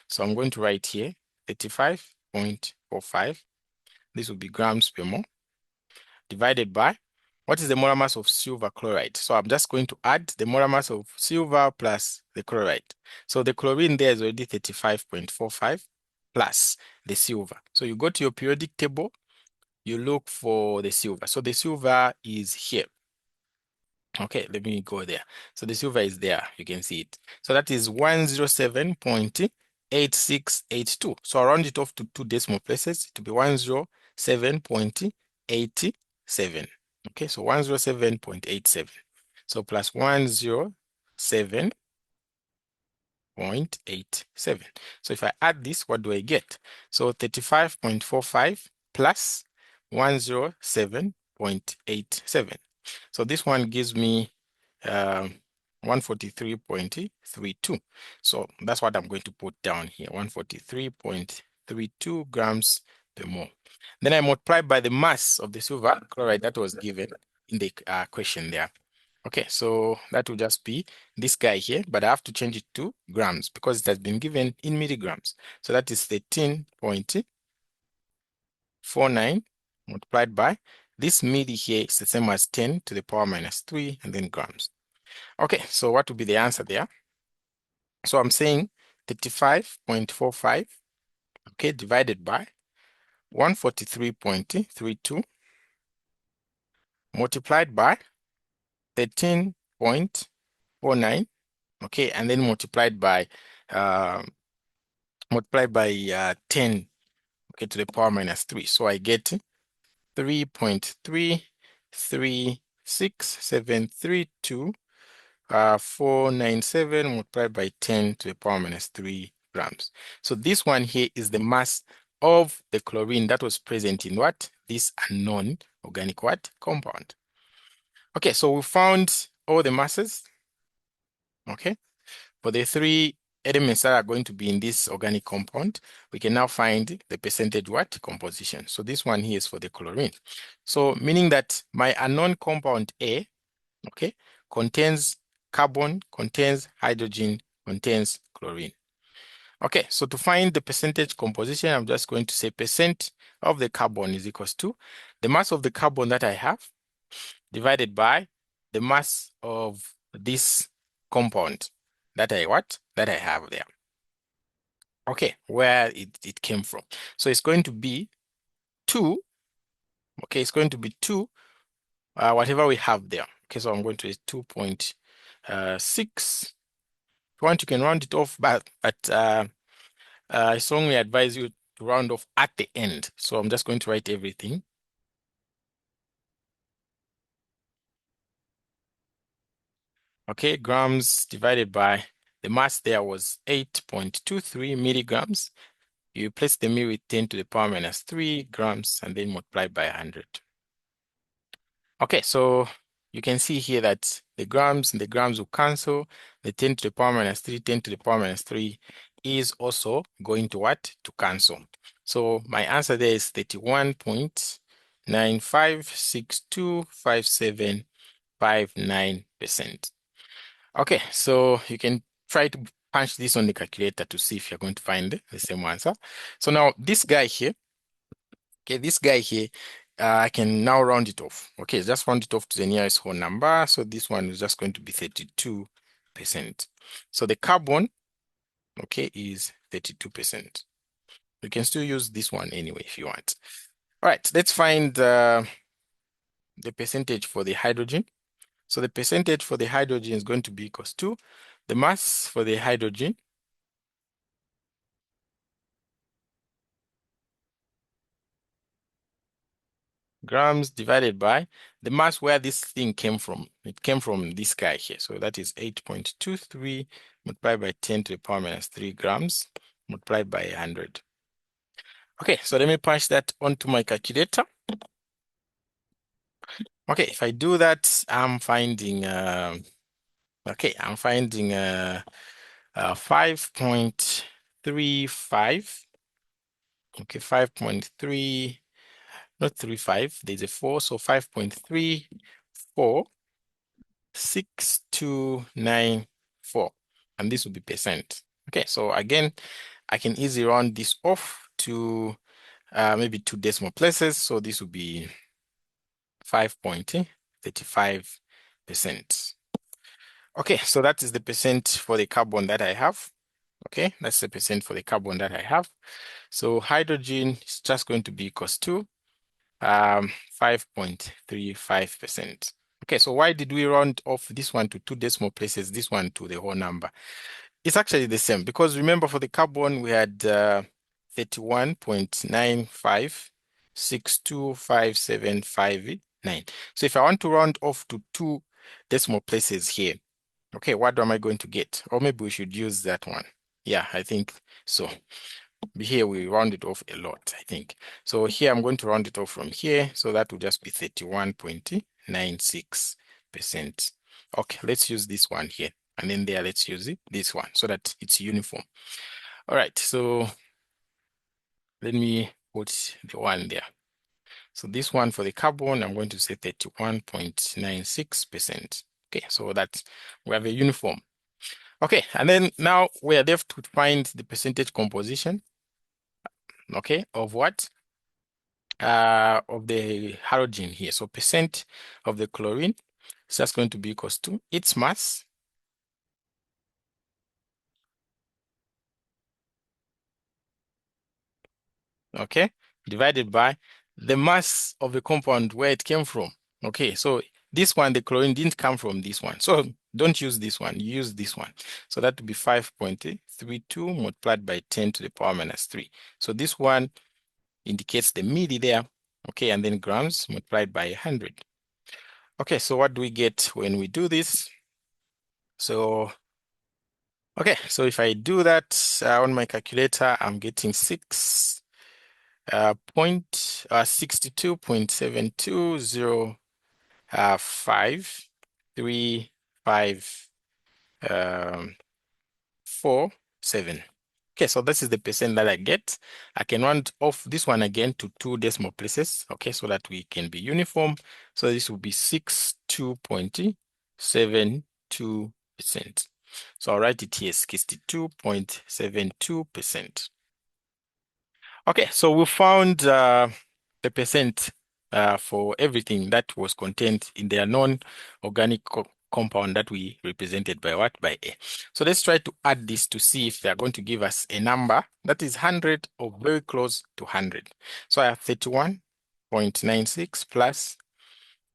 So I'm going to write here 35.45. this will be grams per mole, divided by, what is the molar mass of silver chloride? So I'm just going to add the molar mass of silver plus the chloride. So the chlorine there is already 35.45 plus the silver. So you go to your periodic table, you look for the silver. So the silver is here. Okay, let me go there. So the silver is there. You can see it. So that is 107.8682. So I'll round it off to 2 decimal places to be 107.87. Okay, so 107.87. So plus 107.87. So if I add this, what do I get? So 35.45 plus 107.87. So this one gives me 143.32. So that's what I'm going to put down here, 143.32 grams per mole. Then I multiply by the mass of the silver chloride that was given in the question there. Okay, so that will just be this guy here, but I have to change it to grams because it has been given in milligrams. So that is 13.49 multiplied by this milli here is the same as 10 to the power minus 3 and then grams. Okay, so what would be the answer there? So I'm saying 35.45, okay, divided by 143.32 multiplied by 13.49, okay, and then multiplied by 10, okay, to the power minus 3. So I get 3.336732 497 multiplied by 10 to the power minus 3 grams. So this one here is the mass of the chlorine that was present in what? This unknown organic what? Compound. Okay, so we found all the masses, okay, for the 3 elements that are going to be in this organic compound. We can now find the percentage what? Composition. So this one here is for the chlorine. So meaning that my unknown compound A, okay, contains carbon, contains hydrogen, contains chlorine. Okay, so to find the percentage composition, I'm just going to say percent of the carbon is equals to the mass of the carbon that I have divided by the mass of this compound that I what? That I have there. Okay, where it came from. So it's going to be 2. Okay, it's going to be 2, whatever we have there. Okay, so I'm going to 2.6. If you want, you can round it off, but I strongly advise you to round off at the end. So I'm just going to write everything. Okay, grams divided by the mass there was 8.23 milligrams. You place the meal with 10 to the power minus 3 grams and then multiply by 100. Okay, so you can see here that the grams and the grams will cancel. The 10 to the power minus 3, 10 to the power minus 3 is also going to what? To cancel. So my answer there is 31.95625759%. Okay, so you can try to punch this on the calculator to see if you're going to find the same answer. So now this guy here, okay, this guy here, I can now round it off. Okay, just round it off to the nearest whole number. So this one is just going to be 32%. So the carbon, okay, is 32%. You can still use this one anyway if you want. All right, let's find the percentage for the hydrogen. So the percentage for the hydrogen is going to be equals to the mass for the hydrogen grams divided by the mass where this thing came from. It came from this guy here. So that is 8.23 multiplied by 10 to the power minus 3 grams multiplied by 100. Okay, so let me punch that onto my calculator. Okay, if I do that, I'm finding, okay, I'm finding 5.35. Okay, 5.3, not 35, there's a 4, so 5.346294, and this will be percent. Okay, so again, I can easily round this off to maybe 2 decimal places. So this will be 5.35%. Okay, so that is the percent for the carbon that I have. Okay, that's the percent for the carbon that I have. So hydrogen is just going to be equals to 5.35%. Okay, so why did we round off this one to 2 decimal places, this one to the whole number? It's actually the same because remember for the carbon we had 31.95625759. So if I want to round off to 2 decimal places here, okay, what am I going to get? Or maybe we should use that one. Yeah, I think so. Here we round it off a lot, I think. So here I'm going to round it off from here. So that will just be 31.96%. Okay, let's use this one here. And then there, let's use this one so that it's uniform. All right, so let me put the one there. So this one for the carbon, I'm going to say 31.96%. Okay, so that we have a uniform. Okay, and then now we are left to find the percentage composition, okay, of what? Of the halogen here. So percent of the chlorine is just going to be equals to its mass okay, divided by the mass of the compound where it came from. Okay, so this one, the chlorine didn't come from this one. So don't use this one, use this one. So that would be 5.32 multiplied by 10 to the power minus 3. So this one indicates the milli there. Okay, and then grams multiplied by 100. Okay, so what do we get when we do this? So, okay, so if I do that on my calculator, I'm getting 62.72053547. Okay, so this is the percent that I get. I can round off this one again to 2 decimal places, okay, so that we can be uniform. So this will be 62.72%. So I'll write it here, 62.72%. Okay, so we found the percent for everything that was contained in their non-organic compound that we represented by what? By A. So let's try to add this to see if they are going to give us a number that is 100 or very close to 100. So I have 31.96 plus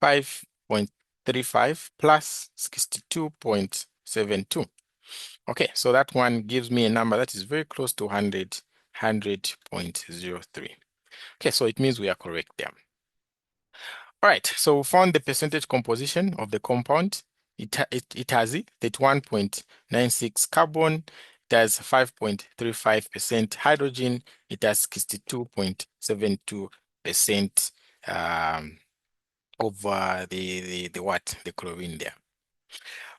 5.35 plus 62.72. Okay, so that one gives me a number that is very close to 100, 100.03. Okay, so it means we are correct there. All right, so we found the percentage composition of the compound. It has 31.96 carbon, it has 5.35% hydrogen, it has 62.72% of the chlorine there.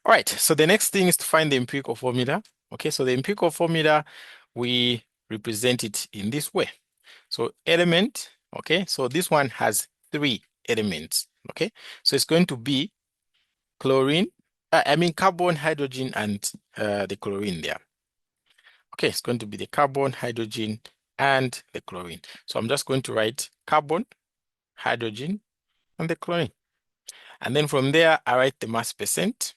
All right, so the next thing is to find the empirical formula. Okay, so the empirical formula, we represent it in this way. So element, okay, so this one has 3 elements, okay? So it's going to be chlorine, carbon, hydrogen, and the chlorine there. Okay, it's going to be the carbon, hydrogen, and the chlorine. So I'm just going to write carbon, hydrogen, and the chlorine. And then from there, I write the mass percent.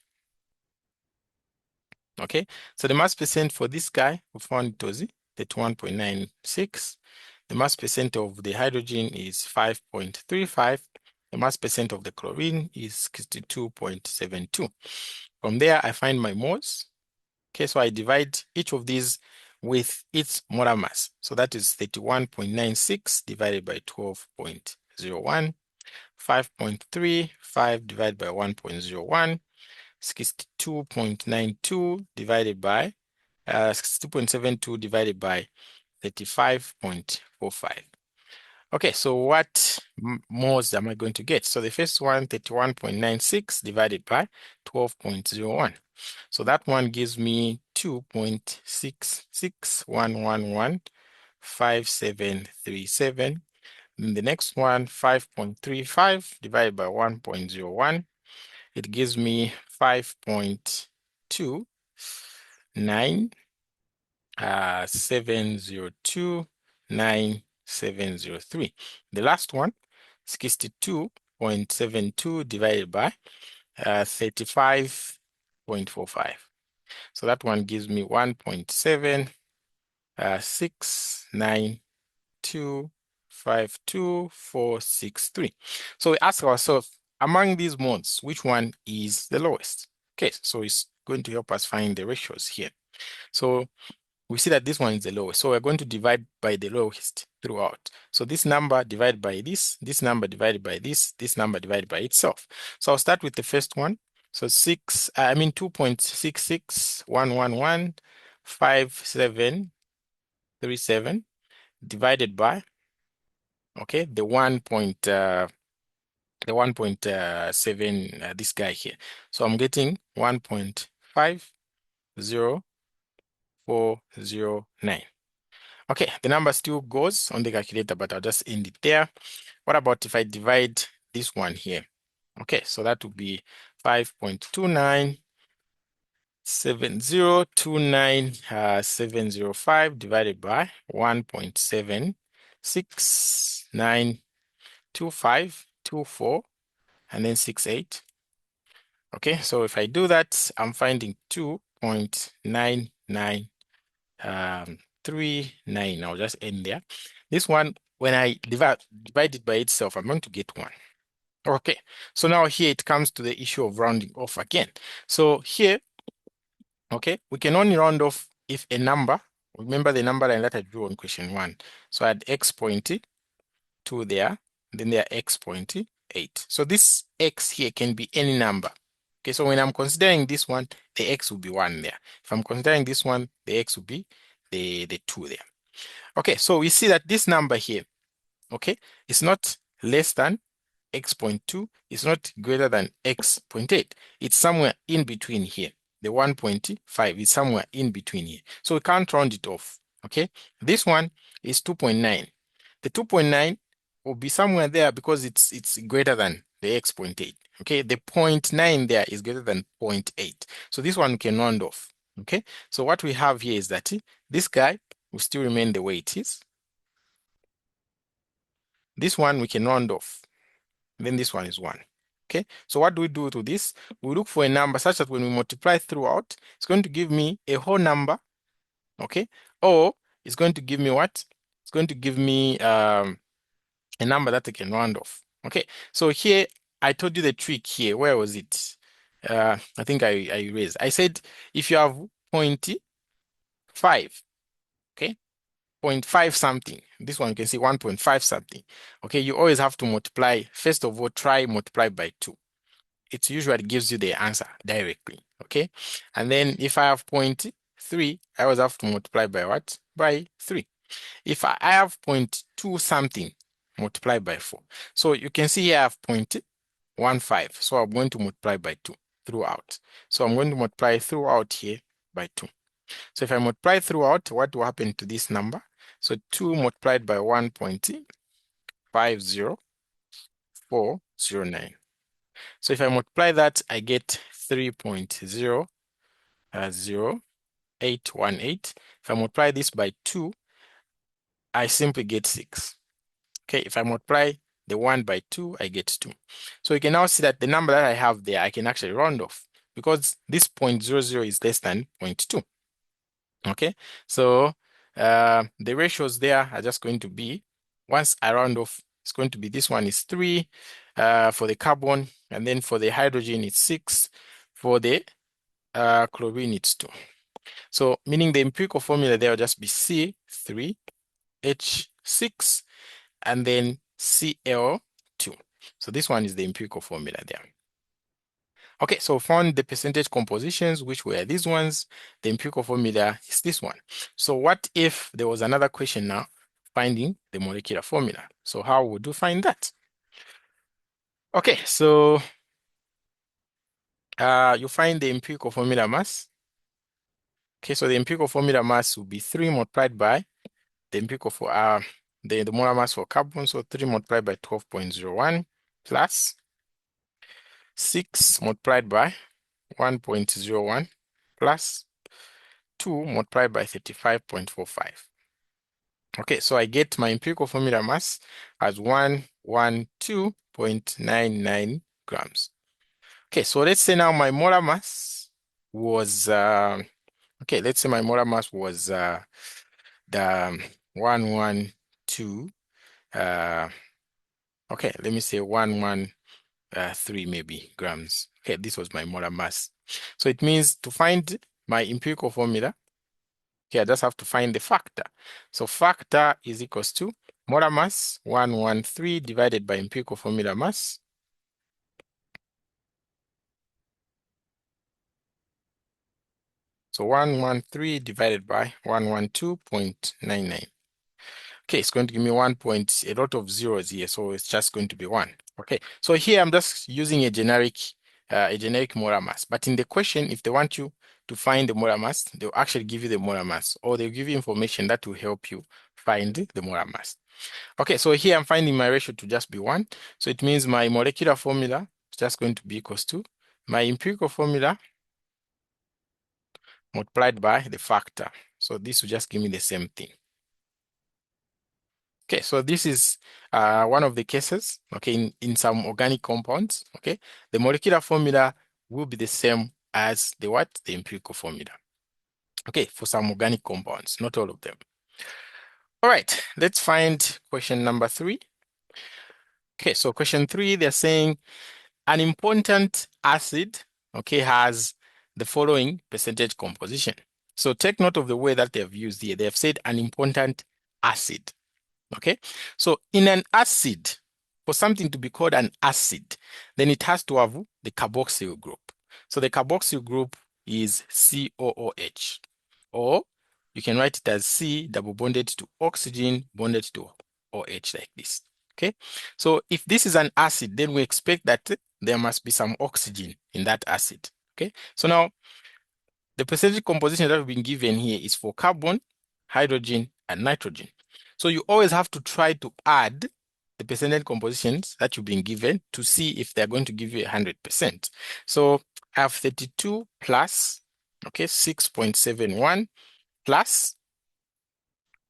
Okay, so the mass percent for this guy, we found it was 31.96. The mass percent of the hydrogen is 5.35. The mass percent of the chlorine is 62.72. From there, I find my moles. Okay, so I divide each of these with its molar mass. So that is 31.96 divided by 12.01, 5.35 divided by 1.01, 62.92 divided by 62.72 divided by 35.45. Okay, so what moles am I going to get? So the first one, 31.96 divided by 12.01. So that one gives me 2.66115737. Then the next one, 5.35 divided by 1.01. It gives me 5.29 702.96. 0.703. The last one, 62.72 divided by 35.45. So that one gives me 1.769252463. So we ask ourselves, among these modes, which one is the lowest? Okay, so it's going to help us find the ratios here. So we see that this one is the lowest. So we're going to divide by the lowest throughout. So this number divided by this number divided by this number divided by itself. So I'll start with the first one. So 2.66115737 divided by, okay, the 1.7, this guy here. So I'm getting 1.50409. Okay, the number still goes on the calculator, but I'll just end it there. What about if I divide this one here? Okay, so that would be 5.297029705 divided by 1.7692524 and then 68. Okay, so if I do that, I'm finding 2.9939. I'll just end there. This one, when I divide it by itself, I'm going to get 1. Okay, so now here it comes to the issue of rounding off again. So here, okay, we can only round off if a number, remember the number line that I drew on question 1. So I had x.2 there, then there x.8. So this x here can be any number. Okay, so when I'm considering this one, the x will be 1 there. If I'm considering this one, the x will be the 2 there. Okay, so we see that this number here, okay, is not less than x.2, is not greater than x.8. It's somewhere in between here. The 1.5 is somewhere in between here. So we can't round it off. Okay, this one is 2.9. The 2.9 will be somewhere there because it's greater than the x.8. Okay, the 0.9 there is greater than 0.8. So this one we can round off. Okay, so what we have here is that this guy will still remain the way it is. This one we can round off. Then this one is 1. Okay, so what do we do to this? We look for a number such that when we multiply throughout, it's going to give me a whole number. Okay, or it's going to give me what? It's going to give me a number that I can round off. Okay, so here I told you the trick here. Where was it? I think I erased. I said if you have 0.5, okay, 0.5 something. This one you can see 1.5 something. Okay, you always have to multiply. First of all, try multiply by 2. It usually gives you the answer directly. Okay, and then if I have 0.3, I always have to multiply by what? By 3. If I have 0.2 something, multiply by 4. So you can see here I have 0.15. So I'm going to multiply by 2 throughout. So I'm going to multiply throughout here by 2. So if I multiply throughout, what will happen to this number? So 2 multiplied by 1.50409. So if I multiply that, I get 3.00818. If I multiply this by 2, I simply get 6. Okay, if I multiply the 1 by 2, I get 2. So you can now see that the number that I have there, I can actually round off because this 0.00 is less than 0.2. Okay, so the ratios there are just going to be, once I round off, it's going to be, this one is 3 for the carbon, and then for the hydrogen it's 6, for the chlorine it's 2. So meaning the empirical formula there will just be C3H6 and then Cl2. So this one is the empirical formula there. Okay, so found the percentage compositions, which were these ones. The empirical formula is this one. So what if there was another question now, finding the molecular formula? So how would you find that? Okay, so you find the empirical formula mass. Okay, so the empirical formula mass will be 3 multiplied by the empirical for the molar mass for carbon. So 3 multiplied by 12.01 plus 6 multiplied by 1.01 plus 2 multiplied by 35.45. Okay, so I get my empirical formula mass as 112.99 grams. Okay, so let's say now my molar mass was, okay, let's say my molar mass was the 112, okay, let me say 113 maybe grams. Okay, this was my molar mass. So it means to find my empirical formula, okay, I just have to find the factor. So factor is equals to molar mass 113 divided by empirical formula mass. So 113 divided by 112.99. Okay, it's going to give me 1 point, a lot of zeros here, so it's just going to be 1. Okay, so here I'm just using a generic molar mass. But in the question, if they want you to find the molar mass, they'll actually give you the molar mass, or they'll give you information that will help you find the molar mass. Okay, so here I'm finding my ratio to just be 1. So it means my molecular formula is just going to be equals to my empirical formula multiplied by the factor. So this will just give me the same thing. Okay, so this is one of the cases, okay, in some organic compounds, okay, the molecular formula will be the same as the what? The empirical formula. Okay, for some organic compounds, not all of them. All right, let's find question number 3. Okay, so question 3, they're saying an important acid, okay, has the following percentage composition. So take note of the way that they've used here. They have said an important acid. Okay, so in an acid, for something to be called an acid, then it has to have the carboxyl group. So the carboxyl group is COOH, or you can write it as C double bonded to oxygen bonded to OH like this. Okay, so if this is an acid, then we expect that there must be some oxygen in that acid. Okay, so now the percentage composition that we've been given here is for carbon, hydrogen, and nitrogen. So you always have to try to add the percentage compositions that you've been given to see if they're going to give you 100%. So I have 32 plus, okay, 6.71 plus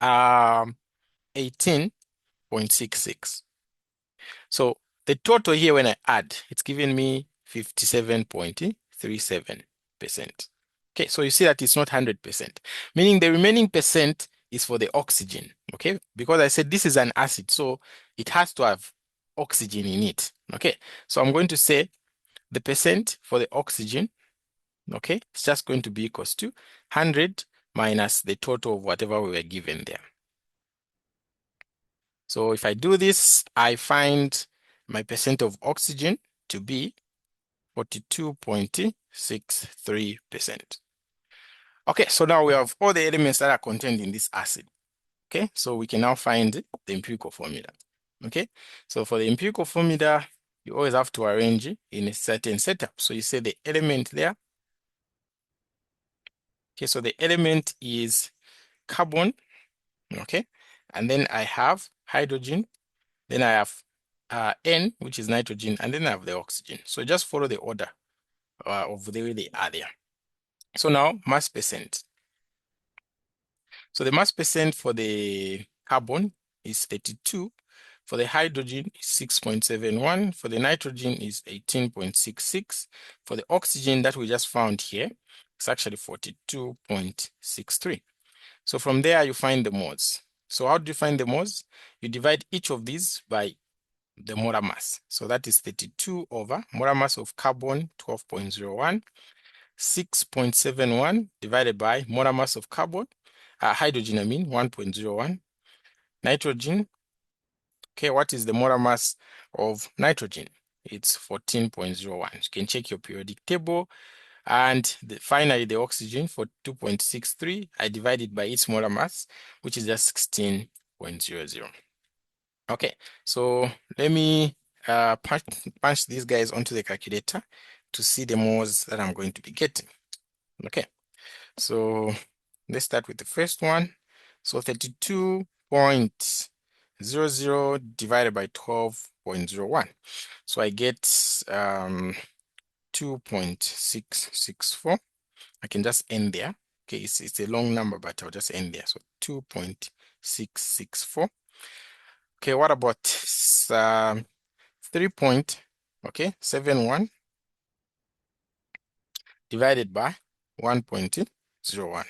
18.66. So the total here when I add, it's giving me 57.37%. Okay, so you see that it's not 100%, meaning the remaining percent is for the oxygen, okay? Because I said this is an acid, so it has to have oxygen in it, okay? So I'm going to say the percent for the oxygen, okay, it's just going to be equals to 100 minus the total of whatever we were given there. So if I do this, I find my percent of oxygen to be 42.63%. Okay, so now we have all the elements that are contained in this acid. Okay, so we can now find the empirical formula. Okay, so for the empirical formula, you always have to arrange in a certain setup. So you say the element there. Okay, so the element is carbon. Okay, and then I have hydrogen. Then I have N, which is nitrogen, and then I have the oxygen. So just follow the order of the way they are there. So now mass percent. So the mass percent for the carbon is 32. For the hydrogen is 6.71. For the nitrogen is 18.66. For the oxygen that we just found here, it's actually 42.63. So from there you find the moles. So how do you find the moles? You divide each of these by the molar mass. So that is 32 over molar mass of carbon, 12.01, 6.71 divided by molar mass of carbon, hydrogen, 1.01, nitrogen. Okay, what is the molar mass of nitrogen? It's 14.01. You can check your periodic table. And finally, the oxygen for 2.63, I divide it by its molar mass, which is just 16.00. Okay, so let me punch these guys onto the calculator to see the moles that I'm going to be getting. Okay, so let's start with the first one. So 32.00 divided by 12.01. So I get 2.664. I can just end there. Okay, it's a long number, but I'll just end there. So 2.664. Okay, what about 3.71 divided by 1.01?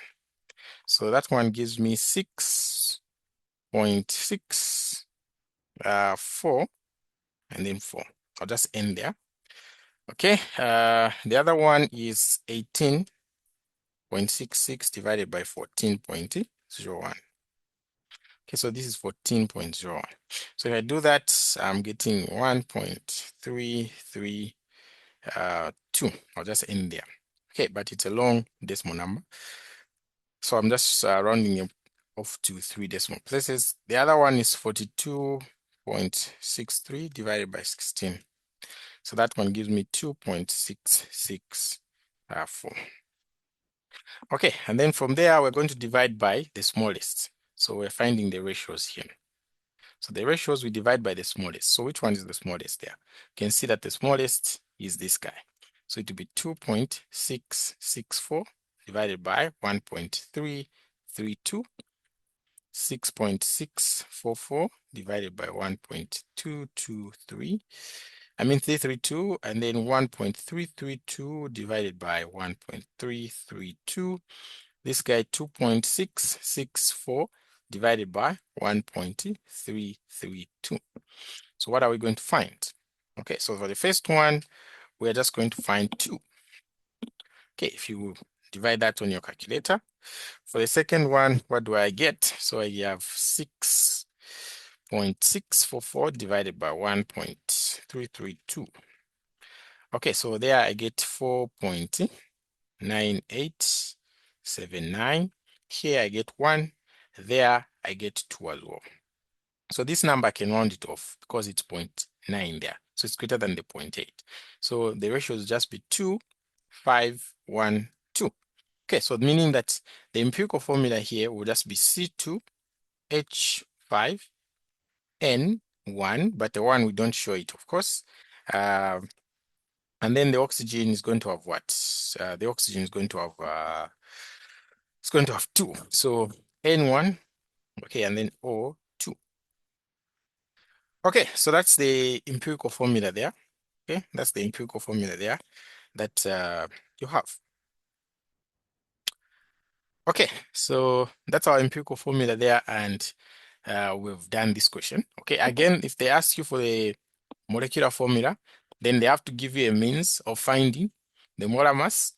So that one gives me 6.64 and then 4. I'll just end there. Okay, the other one is 18.66 divided by 14.01. Okay, so this is 14.01. So if I do that, I'm getting 1.332. I'll just end there. Okay, but it's a long decimal number. So I'm just rounding it off to 3 decimal places. The other one is 42.63 divided by 16. So that one gives me 2.664. Okay, and then from there, we're going to divide by the smallest. So we're finding the ratios here. So the ratios we divide by the smallest. So which one is the smallest there? You can see that the smallest is this guy. So it will be 2.664 divided by 1.332. 6.644 divided by 1.223. I mean 332, and then 1.332 divided by 1.332. This guy 2.664 divided by 1.332. So what are we going to find? Okay, so for the first one, we're just going to find 2. Okay, if you divide that on your calculator. For the second one, what do I get? So I have 6.644 divided by 1.332. Okay, so there I get 4.9879. Here I get 1. There I get 2 as well. So this number I can round it off because it's 0.9 there. So it's greater than the 0.8. So the ratio will just be 2, 5, 1, 2. Okay, so meaning that the empirical formula here will just be C2H5N1, but the 1 we don't show it, of course. And then the oxygen is going to have what? The oxygen is going to have it's going to have 2. So N1, okay, and then O2. Okay, so that's the empirical formula there. Okay, that's the empirical formula there that you have. Okay, so that's our empirical formula there, and we've done this question. Okay, again, if they ask you for the molecular formula, then they have to give you a means of finding the molar mass,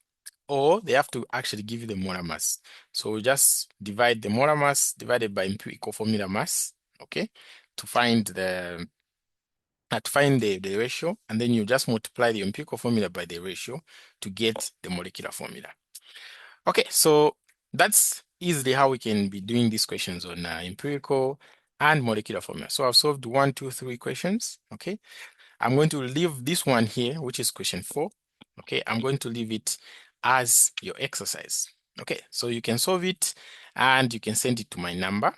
or they have to actually give you the molar mass. So we just divide the molar mass divided by empirical formula mass, okay, to find the ratio, and then you just multiply the empirical formula by the ratio to get the molecular formula. Okay, so that's easily how we can be doing these questions on empirical and molecular formula. So I've solved 1, 2, 3 questions. Okay, I'm going to leave this one here, which is question 4. Okay, I'm going to leave it as your exercise. Okay, so you can solve it and you can send it to my number.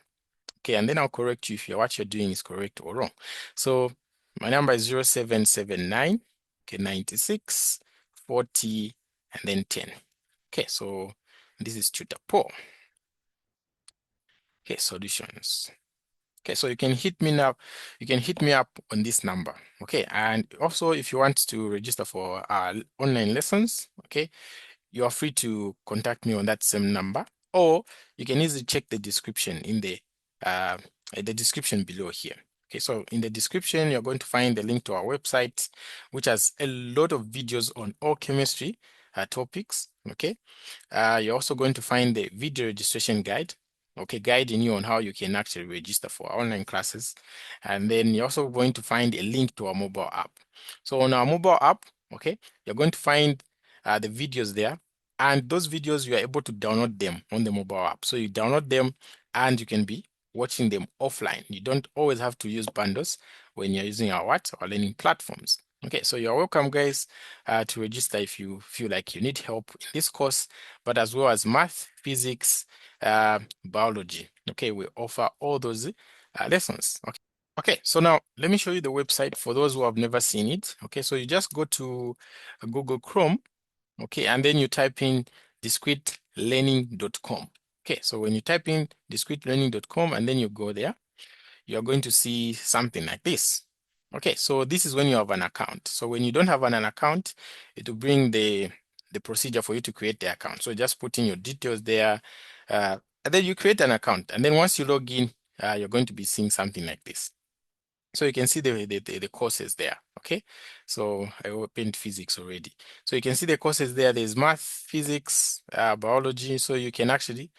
Okay, and then I'll correct you if what you're doing is correct or wrong. So my number is 0779, okay, 96, 40, and then 10. Okay, so this is tutor Paul. Okay, solutions. Okay, so you can hit me now. You can hit me up on this number. Okay, and also if you want to register for online lessons, okay, you are free to contact me on that same number, or you can easily check the description in the description below here. Okay, so in the description, you're going to find the link to our website, which has a lot of videos on all chemistry topics. Okay, you're also going to find the video registration guide, okay, guiding you on how you can actually register for online classes. And then you're also going to find a link to our mobile app. So on our mobile app, okay, you're going to find the videos there, and those videos you are able to download them on the mobile app. So you download them and you can be watching them offline. You don't always have to use bundles when you're using our learning platforms. Okay, so you're welcome, guys, to register if you feel like you need help in this course, but as well as math, physics, biology. Okay, we offer all those lessons. Okay. Okay, so now let me show you the website for those who have never seen it. Okay, so you just go to Google Chrome, okay, and then you type in Discrete discretelearning.com. Okay, so when you type in discretelearning.com and then you go there, you're going to see something like this. Okay, so this is when you have an account. So when you don't have an account, it will bring the procedure for you to create the account. So just put in your details there, and then you create an account. And then once you log in, you're going to be seeing something like this. So you can see the courses there, okay? So I opened physics already. So you can see the courses there. There's math, physics, biology. So you can actually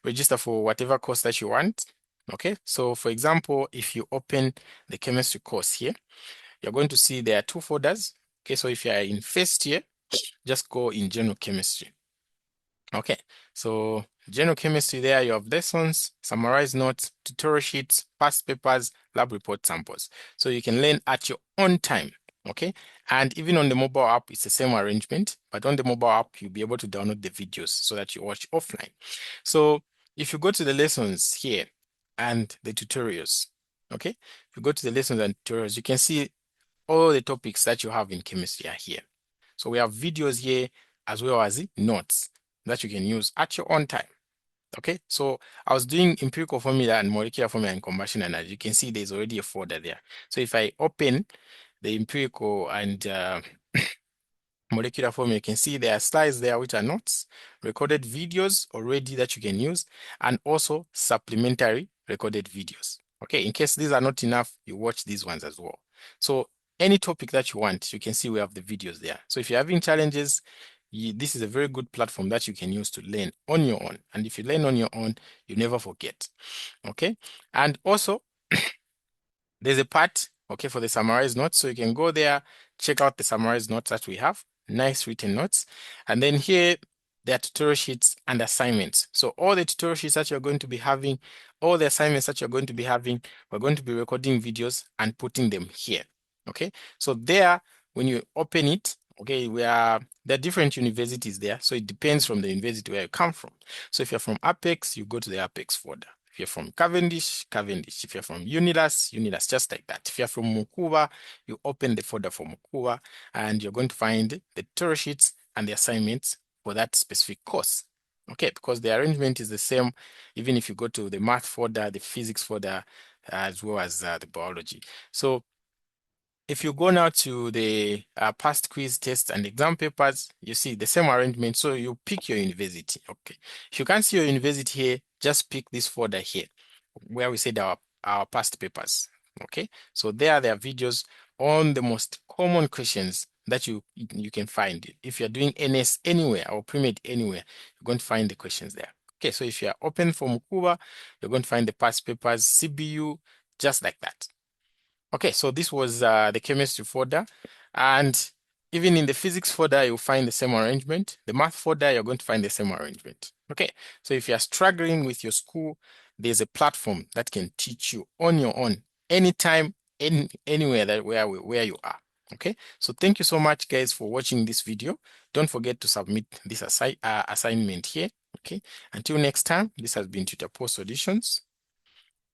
register for whatever course that you want, okay? So for example, if you open the chemistry course here, you're going to see there are two folders. Okay, so if you are in first year, just go in general chemistry. Okay, so general chemistry there, you have lessons, summarized notes, tutorial sheets, past papers, lab report samples. So you can learn at your own time, okay? And even on the mobile app, it's the same arrangement, but on the mobile app, you'll be able to download the videos so that you watch offline. So if you go to the lessons here and the tutorials, okay? If you go to the lessons and tutorials, you can see all the topics that you have in chemistry are here. So we have videos here as well as notes that you can use at your own time. Okay, so I was doing empirical formula and molecular formula and combustion, and as you can see, there's already a folder there. So if I open the empirical and molecular formula, you can see there are slides there which are notes, recorded videos already that you can use, and also supplementary recorded videos. Okay, in case these are not enough, you watch these ones as well. So any topic that you want, you can see we have the videos there. So if you're having challenges, this is a very good platform that you can use to learn on your own. And if you learn on your own, you never forget. Okay, and also there's a part, okay, for the summarized notes. So you can go there, check out the summarized notes that we have, nice written notes. And then here, there are tutorial sheets and assignments. So all the tutorial sheets that you're going to be having, all the assignments that you're going to be having, we're going to be recording videos and putting them here. Okay, so there, when you open it, okay, there are different universities there. So it depends from the university where you come from. So if you're from Apex, you go to the Apex folder. If you're from Cavendish, Cavendish. If you're from Unilas, Unilas, just like that. If you're from Mukuba, you open the folder for Mukuba, and you're going to find the tutorial sheets and the assignments for that specific course. Okay, because the arrangement is the same, even if you go to the math folder, the physics folder, as well as the biology. So if you go now to the past quiz tests and exam papers, you see the same arrangement. So you pick your university. Okay. If you can't see your university here, just pick this folder here where we said our past papers. Okay. So there are videos on the most common questions that you can find. If you're doing NS anywhere or pre-med anywhere, you're going to find the questions there. Okay. So if you're open for Mukuba, you're going to find the past papers, CBU, just like that. Okay, so this was the chemistry folder, and even in the physics folder, you'll find the same arrangement. The math folder, you're going to find the same arrangement. Okay, so if you're struggling with your school, there's a platform that can teach you on your own, anytime, anywhere where you are. Okay, so thank you so much, guys, for watching this video. Don't forget to submit this assignment here. Okay, until next time, this has been Tutor Post Solutions.